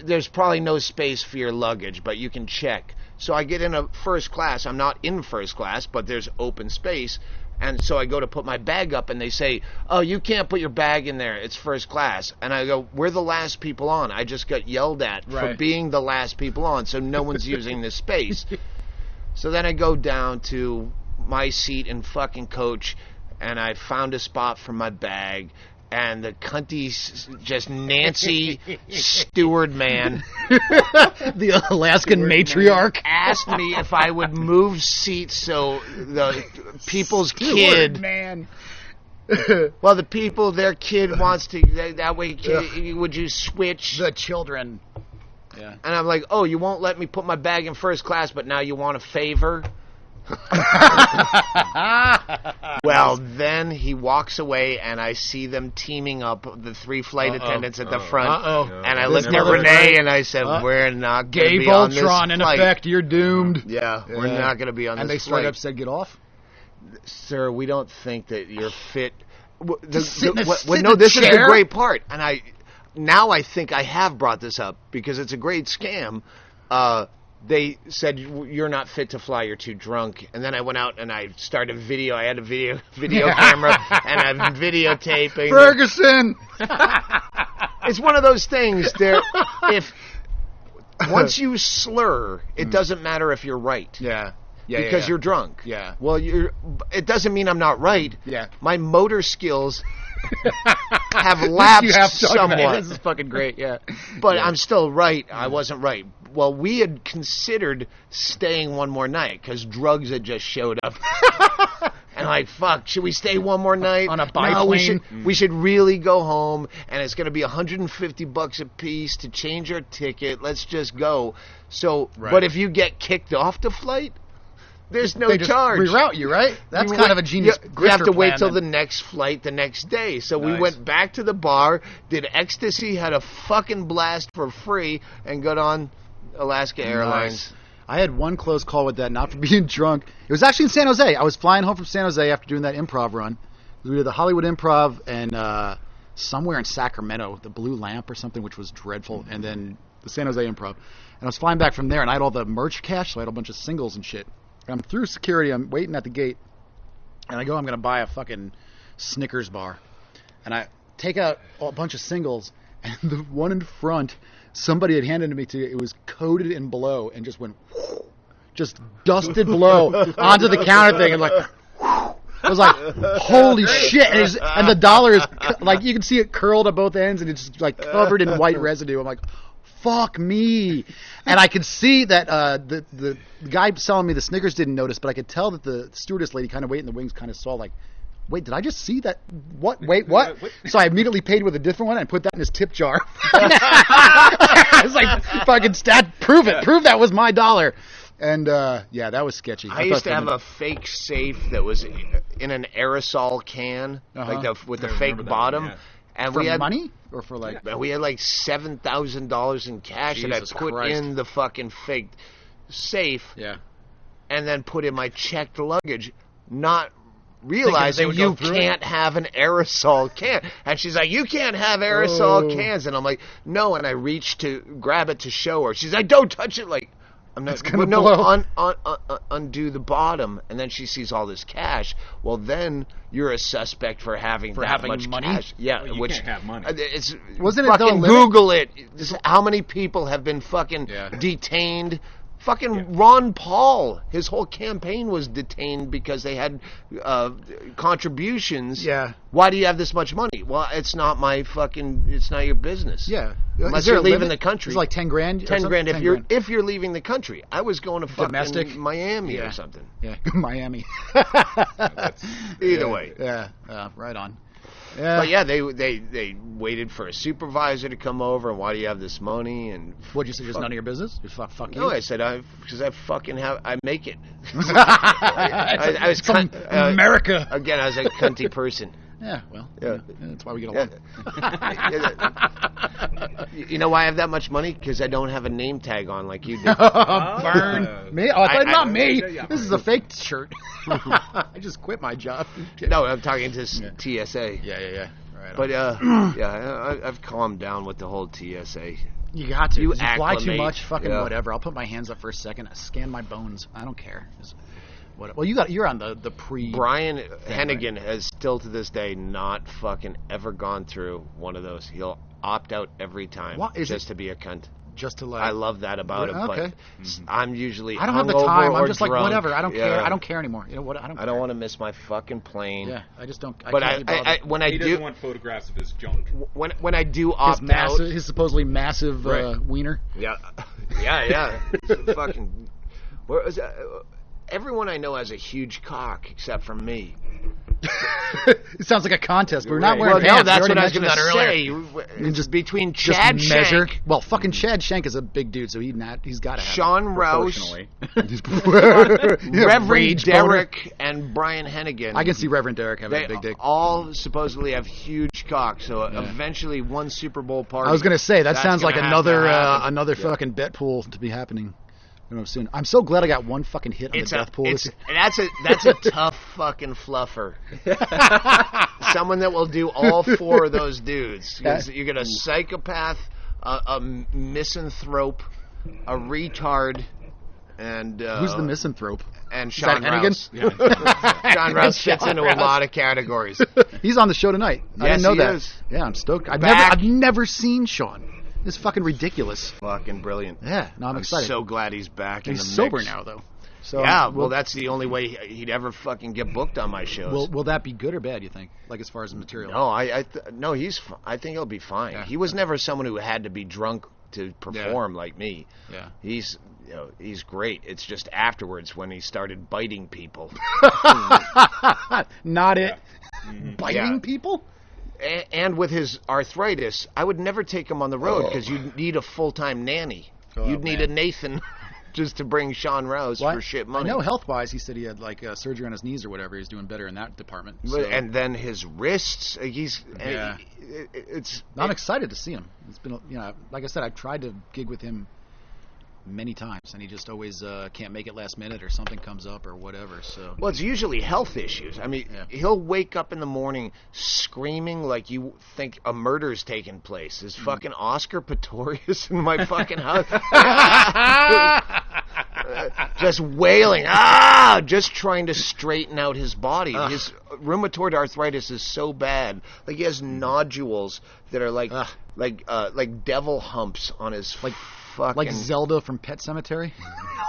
there's probably no space for your luggage, but you can check. So I get in a first class. I'm not in first class, but there's open space. And so I go to put my bag up, and they say, oh, you can't put your bag in there. It's first class. And I go, we're the last people on. I just got yelled at for being the last people on, so no one's using this space. So then I go down to my seat in fucking coach, and I found a spot for my bag. And the cunty, just Nancy steward man, the Alaskan matriarch, asked me if I would move seats so the people's steward kid, man. Well, the people, their kid wants to. That way, would you switch the children? Yeah. And I'm like, oh, you won't let me put my bag in first class, but now you want a favor? Well, then he walks away, and I see them teaming up, the 3 flight attendants at the front. And I looked at Renee, and I said, we're not going to be on this Voltron in flight. effect, you're doomed. Yeah, we're not going to be on and this And flight. they straight up said, get off? Sir, we don't think that you're fit. This is the great part. And I think I have brought this up, because it's a great scam. They said, you're not fit to fly, you're too drunk. And then I went out and I started video. I had a video camera, and I'm videotaping. Ferguson! It's one of those things. Once you slur, it doesn't matter if you're right. Yeah. Because you're drunk. Yeah. Well, it doesn't mean I'm not right. Yeah. My motor skills have lapsed somewhat. This is fucking great, yeah. But I'm still right. I wasn't right. Well, we had considered staying one more night because drugs had just showed up. And like, fuck, should we stay one more night? On a biplane? No, we should really go home, and it's going to be $150 a piece to change our ticket. Let's just go. So, but if you get kicked off the flight, there's no charge. They just reroute you, right? That's kind of a genius. You have to wait till the next flight the next day. So we went back to the bar, did ecstasy, had a fucking blast for free, and got on Alaska Airlines. I had one close call with that, not for being drunk. It was actually in San Jose. I was flying home from San Jose after doing that improv run. We did the Hollywood Improv and somewhere in Sacramento, the Blue Lamp or something, which was dreadful, and then the San Jose Improv. And I was flying back from there, and I had all the merch cash, so I had a bunch of singles and shit. And I'm through security. I'm waiting at the gate, and I go, I'm going to buy a fucking Snickers bar. And I take out a bunch of singles, and the one in front, somebody had handed to me it was coated in blow and just went, just dusted blow onto the counter thing, and like, I was like, holy shit. And the dollar is, like, you can see it curled at both ends, and it's just like covered in white residue. I'm like, fuck me. And I could see that the guy selling me the Snickers didn't notice, but I could tell that the stewardess lady kind of waiting in the wings kind of saw, like, wait, did I just see that? What? Wait, what? So I immediately paid with a different one and put that in his tip jar. I was like, fucking prove it. Prove that was my dollar. And, yeah, that was sketchy. I used to have a fake safe that was in an aerosol can, with the fake bottom. Yeah. And for we had money? Or for like... We had like $7,000 in cash that I put in the fucking fake safe. Yeah. And then put in my checked luggage, not realizing you can't have an aerosol can. And she's like, you can't have aerosol cans. And I'm like, no. And I reached to grab it to show her. She's like, don't touch it. Like, I'm not going to undo the bottom. And then she sees all this cash. Well, then you're a suspect for having much money. Cash. Yeah, well, you can't have money. Wasn't it fucking Google it. How many people have been fucking detained Fucking Ron Paul, his whole campaign was detained because they had contributions. Yeah. Why do you have this much money? Well, it's not your business. Yeah. Unless you're leaving the country. It's like 10 grand. 10 grand if you're leaving the country. I was going to fucking Domestic? Miami or something. Yeah, Miami. Either way. Yeah, right on. Yeah. But yeah, they waited for a supervisor to come over, and why do you have this money? And what'd you say? Just none of your business? Just fuck you? No, I said because I make it. I was America. Again, I was a cunty person. Yeah, well, yeah. That's why we get along. You know why I have that much money? Because I don't have a name tag on like you do. Burn. Me? Oh, I thought not me. This is a fake shirt. I just quit my job. No, I'm talking to TSA. Yeah. Right. But I've calmed down with the whole TSA. You got to. You fly acclimate. too much. Fucking whatever. I'll put my hands up for a second. Scan my bones. I don't care. Well, you're on the pre. Brian Hennigan has still to this day not fucking ever gone through one of those. He'll opt out every time to be a cunt. Just to I love that about him. Okay. But I'm usually I don't have the time. I'm just drunk. like whatever. I don't care. I don't care anymore. You know what? I don't want to miss my fucking plane. Yeah, I just don't. But when I he do, doesn't want photographs of his junk. When I do opt out, his supposedly massive wiener. Yeah. Fucking. Where is that? Everyone I know has a huge cock except for me. It sounds like a contest. We're not wearing pants. No, that's what I was going to say. Just between Chad Shank. Well, fucking Chad Shank is a big dude, so he's got to have Sean Rouse, Reverend Derek, and Brian Hennigan. I can see Reverend Derek having a big dick. All supposoly have huge cocks, so eventually one Super Bowl party. I was going to say, that sounds like another fucking bet pool to be happening. Soon. I'm so glad I got one fucking hit on the death pool. That's a tough fucking fluffer. Someone that will do all four of those dudes. You get a psychopath, a misanthrope, a retard, and who's the misanthrope? And Sean Rouse. Yeah. Sean Rouse fits into a lot of categories. He's on the show tonight. I didn't know that. Is. Yeah, I'm stoked. I've never seen Sean. It's fucking ridiculous. Fucking brilliant. Yeah, no, I'm excited. So glad he's back in the mix. He's sober now, though. So yeah, well, that's the only way he'd ever fucking get booked on my shows. Will that be good or bad, you think? Like, as far as the material? No, I think he'll be fine. Yeah. He was never someone who had to be drunk to perform like me. Yeah. He's great. It's just afterwards when he started biting people. Not it. Mm-hmm. Biting people? And with his arthritis, I would never take him on the road because you'd need a full-time nanny. You'd need a Nathan just to bring Sean Rouse for shit money. I know health-wise, he said he had like surgery on his knees or whatever. He's doing better in that department. So. And then his wrists, I'm excited to see him. It's been, like I said, I've tried to gig with him many times, and he just always can't make it last minute, or something comes up, or whatever. So, well, it's usually health issues. I mean, he'll wake up in the morning screaming like you think a murder's taking place. Is fucking Oscar Pistorius in my fucking house? Just wailing, just trying to straighten out his body. His rheumatoid arthritis is so bad. Like he has nodules that are like devil humps on his like Zelda from Pet Cemetery,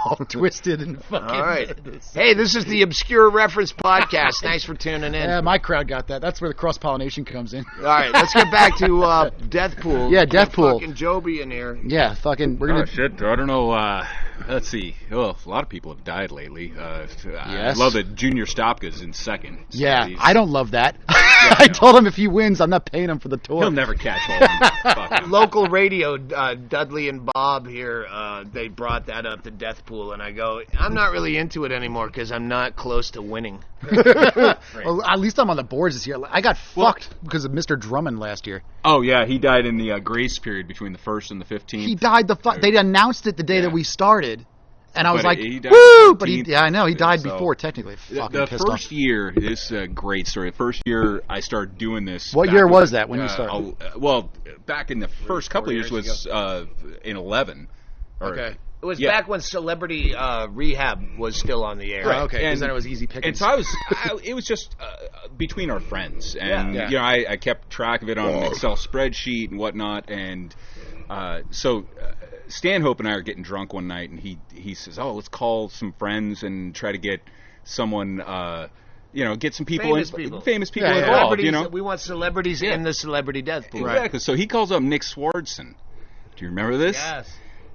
all twisted and fucking. All right, hey, this is the Obscure Reference Podcast. Thanks for tuning in. Yeah, my crowd got that. That's where the cross pollination comes in. All right, let's get back to Death Pool. Yeah, Death Pool. Fucking Jobi in here. Yeah, fucking. We're gonna. Oh shit! I don't know. Let's see. Well, a lot of people have died lately. Yes. I love that Junior Stopka's in second. So yeah, I don't love that. I told him if he wins, I'm not paying him for the tour. He'll never catch hold. Local radio, Dudley and Bob here, they brought that up, the Death Pool, and I go, I'm not really into it anymore because I'm not close to winning. Well, at least I'm on the boards this year. I got fucked because of Mr. Drummond last year. Oh yeah, he died in the grace period between the 1st and the 15th. He died they announced it the day that we started. And I was like, woo! But he died before, technically. The first year, this is a great story. The first year I started doing this. What year was that when you started? Well, back in the first couple of years was in 11. Okay. It was back when Celebrity Rehab was still on the air. Right. Okay, and then it was easy pickings. And so it was just between our friends, and you know, I kept track of it on an Excel spreadsheet and whatnot, and so Stanhope and I are getting drunk one night, and he says, "Oh, let's call some friends and try to get someone." You know, get some people famous people involved. You know, we want celebrities in the celebrity death pool. Exactly. So he calls up Nick Swardson. Do you remember this? Yes.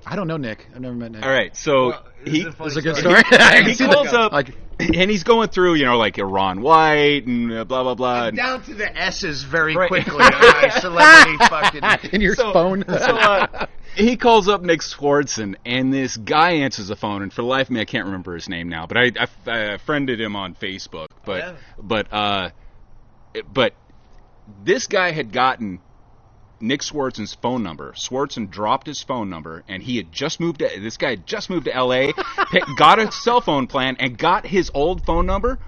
I don't know Nick. I've never met Nick. All right, so this is a good story. He calls up, and he's going through, you know, like Ron White and blah blah blah. Down to the S's very quickly. Celebrity fucking in your phone. So he calls up Nick Swardson, and this guy answers the phone, and for the life of me, I can't remember his name now, but I friended him on Facebook. But this guy had gotten Nick Swardson's phone number. Swardson dropped his phone number, and he had just moved to. This guy had just moved to L.A., got a cell phone plan, and got his old phone number.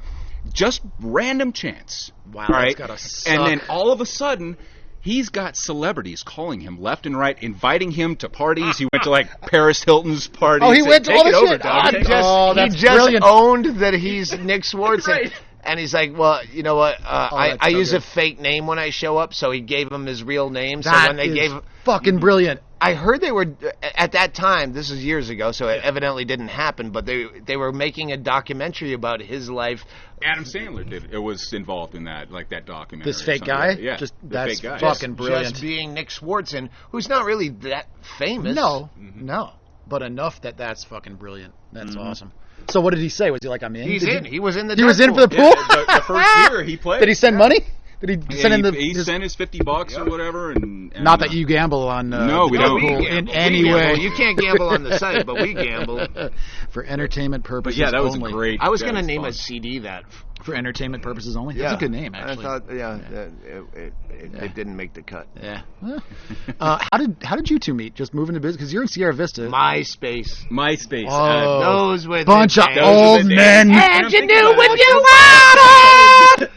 Just random chance. Wow, right? That's gotta suck. And then all of a sudden, he's got celebrities calling him left and right, inviting him to parties. He went to like Paris Hilton's party. Oh, he went to all the shit. He just owned that he's Nick Swardson. Right. And he's like, well, you know what? I use a fake name when I show up, so he gave him his real name. So when they gave fucking brilliant. I heard they were at that time. This was years ago, so it evidently didn't happen. But they were making a documentary about his life. Adam Sandler was involved in that, like that documentary. This fake guy, yeah, that's fucking brilliant. Just being Nick Swardson, who's not really that famous. No, but enough that's fucking brilliant. That's awesome. So what did he say? Was he like, I'm in? He's in. He was in the. He was in for the pool. The first year he played. Did he send money? Did he send in the? He sent his $50 or whatever, and not that you gamble on. No, we don't. In any way. You can't gamble on the site, but we gamble for entertainment purposes. But yeah, that was only. Great. I was going to name a CD that. For entertainment purposes only. That's a good name, actually. I thought, it didn't make the cut. Yeah. How did you two meet? Just moving to business because you're in Sierra Vista. MySpace. Oh, those with bunch of old men. And you knew when you wanted.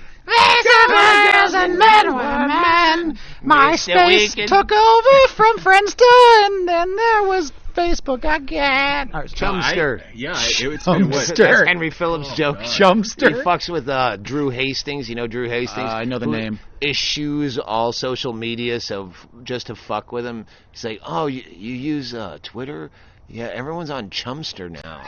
Girls and men were men. MySpace took over from Friendster, and then there was Facebook again. Chumster. It's been what? That's Henry Phillips' joke. Chumster. He fucks with Drew Hastings. You know Drew Hastings? I know the name. Eschews all social media, so just to fuck with him, he's like, oh, you use Twitter? Yeah, everyone's on Chumster now.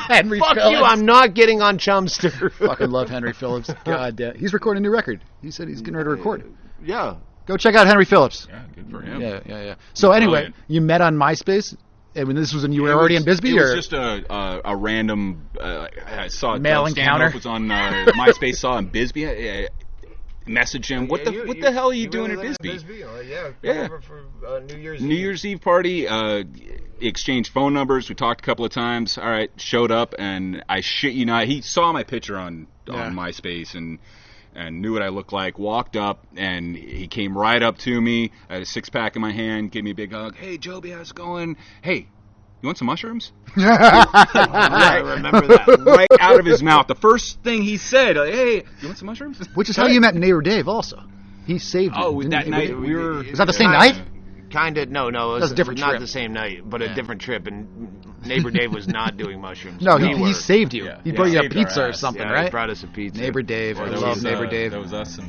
Henry Fuck Phillips. you, I'm not getting on Chumster. Fucking love Henry Phillips. God damn. He's recording a new record. He said he's getting ready to record. Yeah. Go check out Henry Phillips. Yeah, good for him. Yeah. So anyway, you met on MySpace? And when this was when you were already in Bisbee? It was just a random... I saw mail encounter. Was on MySpace, saw in Bisbee. Message him. What the hell are you doing in Bisbee? Over for New Year's Eve. New Year's Eve party. Exchanged phone numbers. We talked a couple of times. All right, showed up, and I shit you not, he saw my picture on MySpace and knew what I looked like. Walked up, and he came right up to me. I had a 6-pack in my hand. Gave me a big hug. Hey, Jobi, how's it going? Hey, you want some mushrooms? I remember that. Right out of his mouth. The first thing he said, hey, you want some mushrooms? Which is how you met Neighbor Dave also. He saved you. Oh, that night we were... Was that the same night? Kind of. No. It was a different not trip. the same night, but a different trip. And Neighbor Dave was not doing mushrooms. No, he saved you. Yeah. He brought you a Saved pizza our or ass. something, Yeah, right? he brought us a pizza. Neighbor Dave. I That love was, Neighbor Dave. That was us.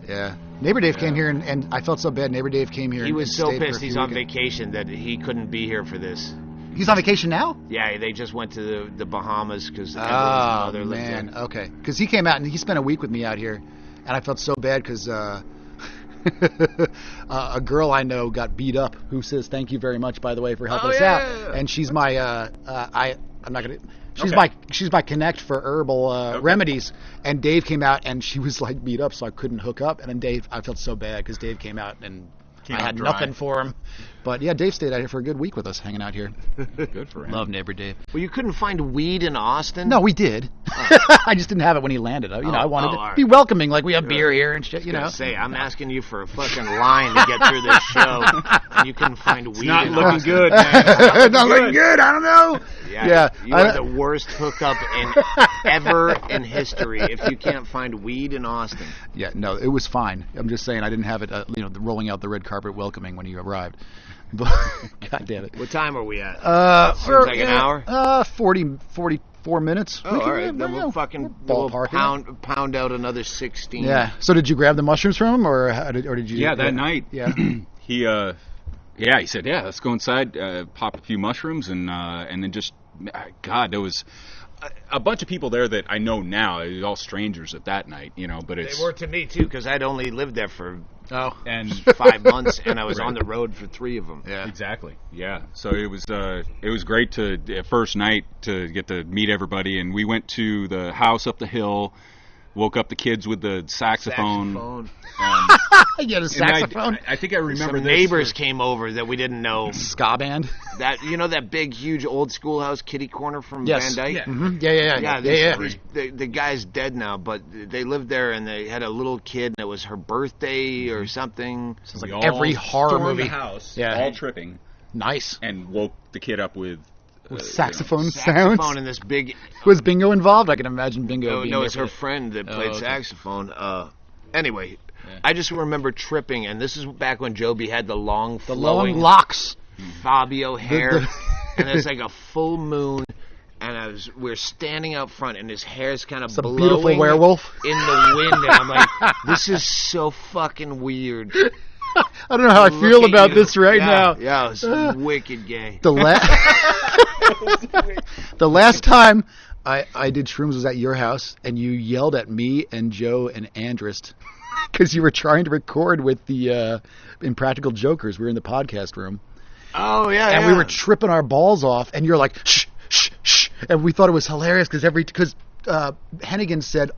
Yeah. Neighbor Dave came here, and I felt so bad. Neighbor Dave came here. He was so stayed for a pissed few he's on weekends. vacation that he couldn't be here for this. He's on vacation now? Yeah, they just went to the Bahamas because everyone's Oh, mother lives man. there. Okay. Because he came out, and he spent a week with me out here, and I felt so bad because a girl I know got beat up who says thank you very much, by the way, for helping us out. And she's my I'm not gonna. She's my connect for herbal remedies. And Dave came out, and she was like beat up, so I couldn't hook up. And then Dave, I felt so bad because Dave came out and I had nothing for him. But yeah, Dave stayed out here for a good week with us, hanging out here. Good for him. Love Neighbor Dave. Well, you couldn't find weed in Austin? No, we did. I just didn't have it when he landed. I wanted to be welcoming, like we have beer here and shit. You know. Say, I'm asking you for a fucking line to get through this show, and you couldn't find weed. Not in looking Austin. good, man. Not looking good. I don't know. Yeah. You are the worst hookup ever in history if you can't find weed in Austin. Yeah, no, it was fine. I'm just saying I didn't have it, rolling out the red carpet welcoming when you arrived. But God damn it. What time are we at? Seems like an hour? 44 minutes. Oh, all right. Then we'll fucking pound out another 16. Yeah. So did you grab the mushrooms from him, or did you? Yeah, that night. Yeah. He said, yeah, let's go inside, pop a few mushrooms, and then just, God, there was a bunch of people there that I know now. It was all strangers at that night, but it's... They were to me, too, because I'd only lived there for 5 months, and I was on the road for 3 of them. Yeah. Exactly, yeah. So it was great first night to get to meet everybody, and we went to the house up the hill, woke up the kids with the saxophone. You had a saxophone? I think I remember some neighbors came over that we didn't know. Ska band? That big, huge old schoolhouse kitty corner from Van Dyke? Yeah. Mm-hmm. Yeah. The guy's dead now, but they lived there, and they had a little kid, and it was her birthday or something. Sounds like every horror movie. The house, all tripping. Nice. And woke the kid up with saxophone sounds. Saxophone and this big... Was Bingo involved? I can imagine Bingo being... No, it's her friend that played saxophone. Anyway, I just remember tripping, and this is back when Jobi had the long flowing... long locks. Fabio hair, and there's like a full moon, and we're standing out front, and his hair's kind of blowing beautiful werewolf in the wind, and I'm like, this is so fucking weird. I don't know how I feel about this now. Yeah, it's wicked gay. The last time I did shrooms was at your house, and you yelled at me and Joe and Andrist because you were trying to record with the Impractical Jokers. We were in the podcast room. Oh, yeah, and we were tripping our balls off, and you're like, shh, shh, shh. And we thought it was hilarious because Hennigan said,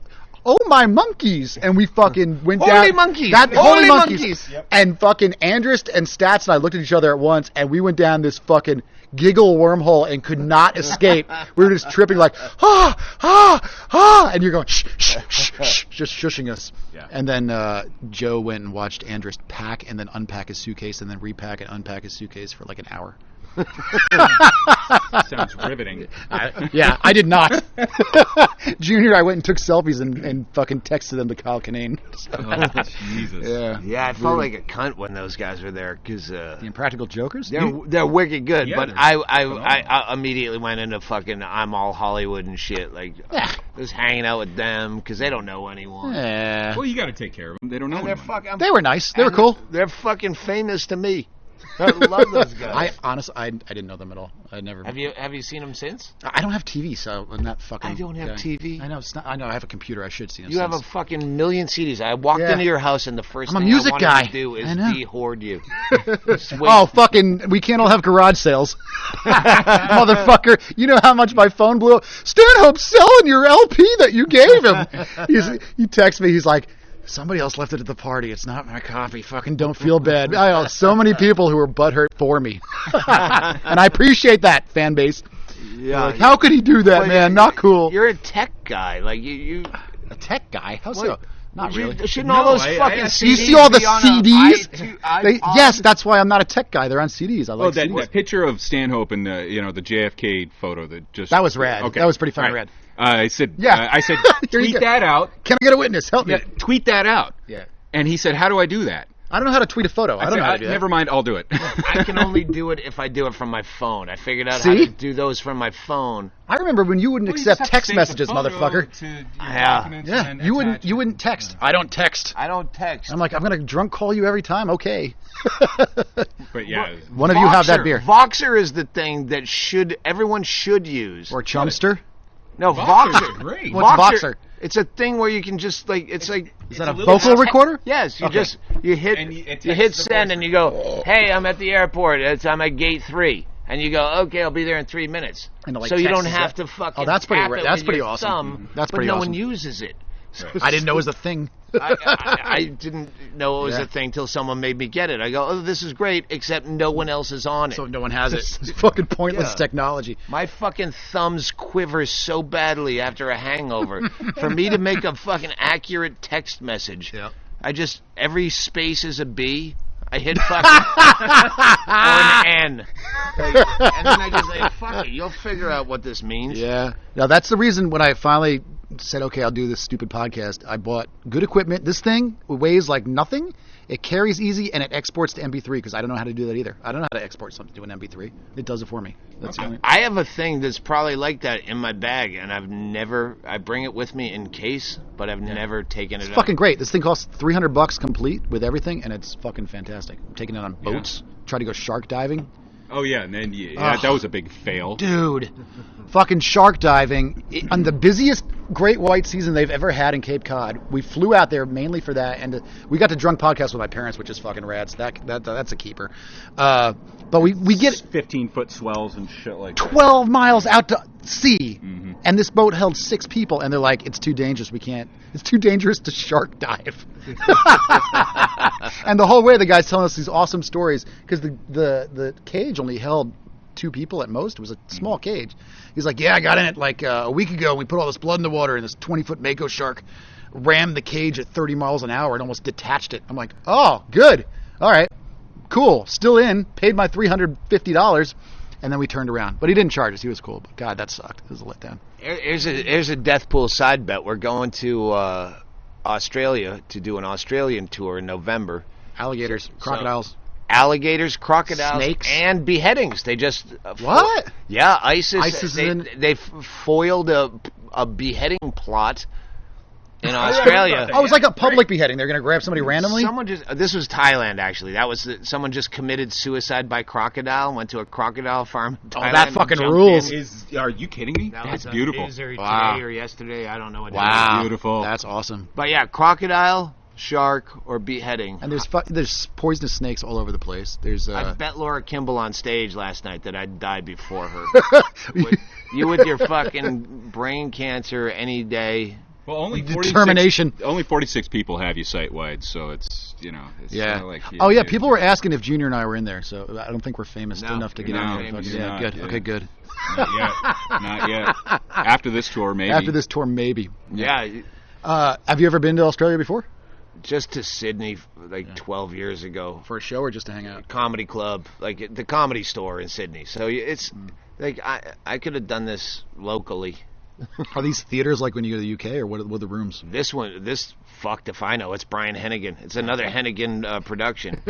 "Oh, my monkeys." And we fucking went down. Holy monkeys. Holy monkeys. Yep. And fucking Andrist and Stats and I looked at each other at once, and we went down this fucking giggle wormhole and could not escape. We were just tripping like, and you're going, shh, shh, shh, shh, just shushing us. Yeah. And then Joe went and watched Andrist pack and then unpack his suitcase and then repack and unpack his suitcase for like an hour. Sounds riveting. I did not. Junior, I went and took selfies and fucking texted them to Kyle Kinane. Jesus. Yeah, I felt like a cunt when those guys were there because the Impractical Jokers. They're wicked good, but I immediately went into fucking I'm all Hollywood and shit. Like just hanging out with them because they don't know anyone. Yeah. Well, you got to take care of them. They don't know anyone. They were nice. They were cool. They're fucking famous to me. I love those guys. I didn't know them at all. I never. Have you seen them since? I don't have TV, so I'm not fucking. I don't have TV. I know it's not. I know I have a computer. I should see them. You have a fucking million CDs. I walked into your house, and the first thing music I wanted guy. to do is de-hoard you. Oh, fucking! We can't all have garage sales, motherfucker. You know how much my phone blew up? Stanhope's selling your LP that you gave him. He texts me. He's like, somebody else left it at the party. It's not my copy. Fucking don't feel bad. I know so many people who were butthurt for me. And I appreciate that, fan base. Yeah. Like, how could he do that, man? Not cool. You're a tech guy. Like, you... A tech guy? How so? Not really. Shouldn't all those fucking CDs you see all the CDs? Yes, that's why I'm not a tech guy. They're on CDs. I like CDs. That picture of Stanhope and the JFK photo that was rad. Okay. That was pretty fucking rad. I said, tweet that out. Can I get a witness? Help me. Tweet that out. Yeah. And he said, how do I do that? I don't know how to tweet a photo. I don't know how to do that. Never mind, I'll do it. I can only do it if I do it from my phone. I figured out how to do those from my phone. I remember when you wouldn't accept text messages, motherfucker. Yeah. You wouldn't text. I don't text. I'm like, I'm going to drunk call you every time. Okay. But yeah. One of you have that beer. Voxer is the thing that everyone should use. Or Chumster. No, Voxer. Great. What's Voxer? It's a thing where you can just is that a vocal recorder? Yes, you hit send and you go, hey, I'm at the airport. I'm at gate 3. And you go, okay, I'll be there in 3 minutes. So you don't have to fucking. Oh, that's pretty awesome. That's pretty awesome. But no one uses it. I didn't know it was a thing. I didn't know it was a thing till someone made me get it. I go, oh, this is great, except no one else is on it. So no one has it. It's fucking pointless technology. My fucking thumbs quiver so badly after a hangover. For me to make a fucking accurate text message, every space is a B. I hit fucking or an N. And then I just like, fuck it, you'll figure out what this means. Yeah. Now, that's the reason when I finally said, okay, I'll do this stupid podcast, I bought good equipment. This thing weighs like nothing. It carries easy, and it exports to MP3 because I don't know how to do that either. I don't know how to export something to an MP3. It does it for me. That's the only... I have a thing that's probably like that in my bag, and I bring it with me in case, but I've never taken it out. It's fucking great. This thing costs $300 complete with everything, and it's fucking fantastic. I'm taking it on boats, try to go shark diving. Oh, yeah, and then that was a big fail. Dude, fucking shark diving on the busiest great white season they've ever had in Cape Cod. We flew out there mainly for that, and we got to drunk podcast with my parents, which is fucking rad. So that's a keeper. But we get 15-foot swells and shit like 12 miles out to sea, and this boat held 6 people, and they're like, it's too dangerous. We can't. It's too dangerous to shark dive. And the whole way, the guy's telling us these awesome stories because the cage only held 2 people at most. It was a small cage. He's like, yeah, I got in it like a week ago. And we put all this blood in the water, and this 20-foot mako shark rammed the cage at 30 miles an hour and almost detached it. I'm like, oh, good. All right, cool. Still in. Paid my $350, and then we turned around. But he didn't charge us. He was cool. But God, that sucked. It was a letdown. Here's a death pool side bet. We're going to Australia to do an Australian tour in November. Alligators, crocodiles. Alligators, crocodiles, Snakes? And beheadings. They just What? Yeah, ISIS they foiled a beheading plot in Australia. Oh, it was like a public beheading. They're going to grab somebody randomly? This was Thailand, actually. Someone just committed suicide by crocodile and went to a crocodile farm in Thailand. Oh, that fucking rules. Are you kidding me? That's beautiful. Today or yesterday, I don't know what it Wow. is. Beautiful. That's awesome. But yeah, crocodile, shark, or beheading. And there's poisonous snakes all over the place. There's I bet Laura Kimball on stage last night that I'd die before her. You with your fucking brain cancer any day. Well, only determination. 46 people have you site-wide, so it's like... Oh, yeah, people were asking if Junior and I were in there, so I don't think we're famous enough to get not in there. famous. Yeah, good. Yeah. Okay, good. Not yet. After this tour, maybe. Yeah. Have you ever been to Australia before? Just to Sydney, 12 years ago. For a show or just to hang out? Comedy club, like the Comedy Store in Sydney. So it's like I could have done this locally. Are these theaters like when you go to the UK, or what are the rooms? This fucked if I know. It's Brian Hennigan. It's another Hennigan production.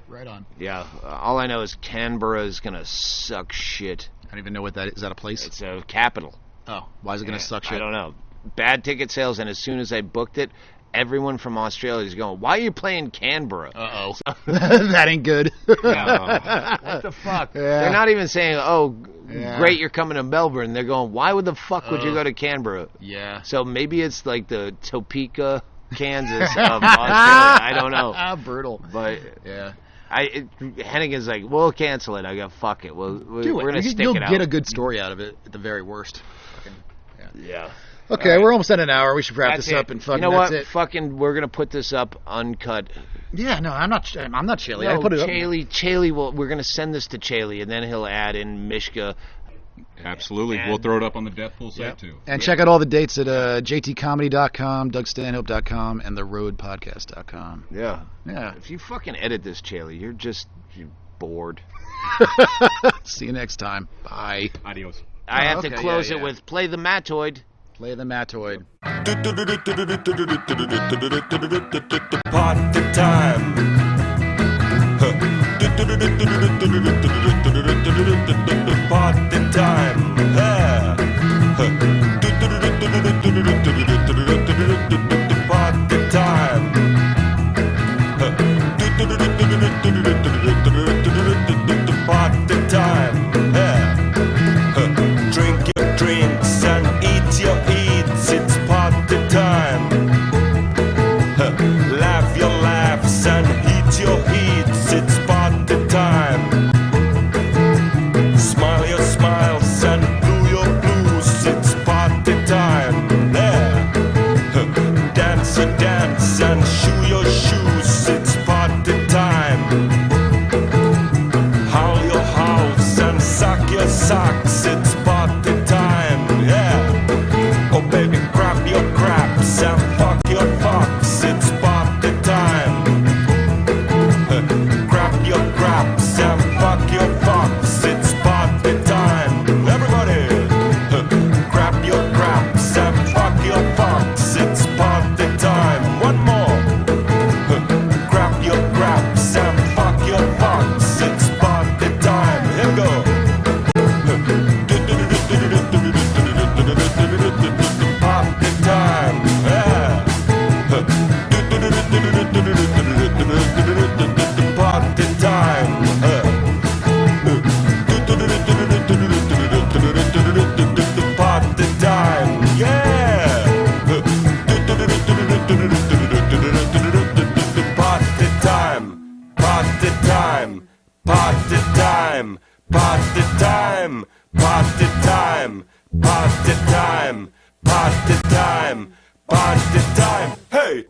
Right on. Yeah. All I know is Canberra is going to suck shit. I don't even know what that is. Is that a place? It's a capital. Oh, why is it going to suck shit? I don't know. Bad ticket sales, and as soon as I booked it, everyone from Australia is going, why are you playing Canberra? Uh-oh. That ain't good. What the fuck? Yeah. They're not even saying, great, you're coming to Melbourne. They're going, why would the fuck would you go to Canberra? Yeah. So maybe it's like the Topeka, Kansas of Australia. I don't know. Brutal. But yeah. Hennigan's like, we'll cancel it. I go, fuck it. We're going to stick it out. You'll get a good story out of it at the very worst. Yeah. Okay, right. We're almost at an hour. We should wrap this up and fucking. You know what? That's it. Fucking, we're gonna put this up uncut. Yeah, no, I'm not Chaille. No, I put it up. Chaille. We're gonna send this to Chaille, and then he'll add in Mishka. Absolutely, we'll throw it up on the Death Pool site too. And check out all the dates at jtcomedy.com, dougstanhope.com, and theroadpodcast.com. Yeah. Yeah. If you fucking edit this, Chaille, you're bored. See you next time. Bye. Adios. I have to close it with play the Mattoid. Play the Mattoid. Party time. Party time. Party time. Party time. Drink your drinks and eat your eats. It's party time. Laugh your laughs and heat your heats. It's party time. Smile your smiles and blue your blues. It's party time. Dance your dance and shoe your shoes. It's party time. party time, party time, party time, party time, party time, party time, party time. Hey!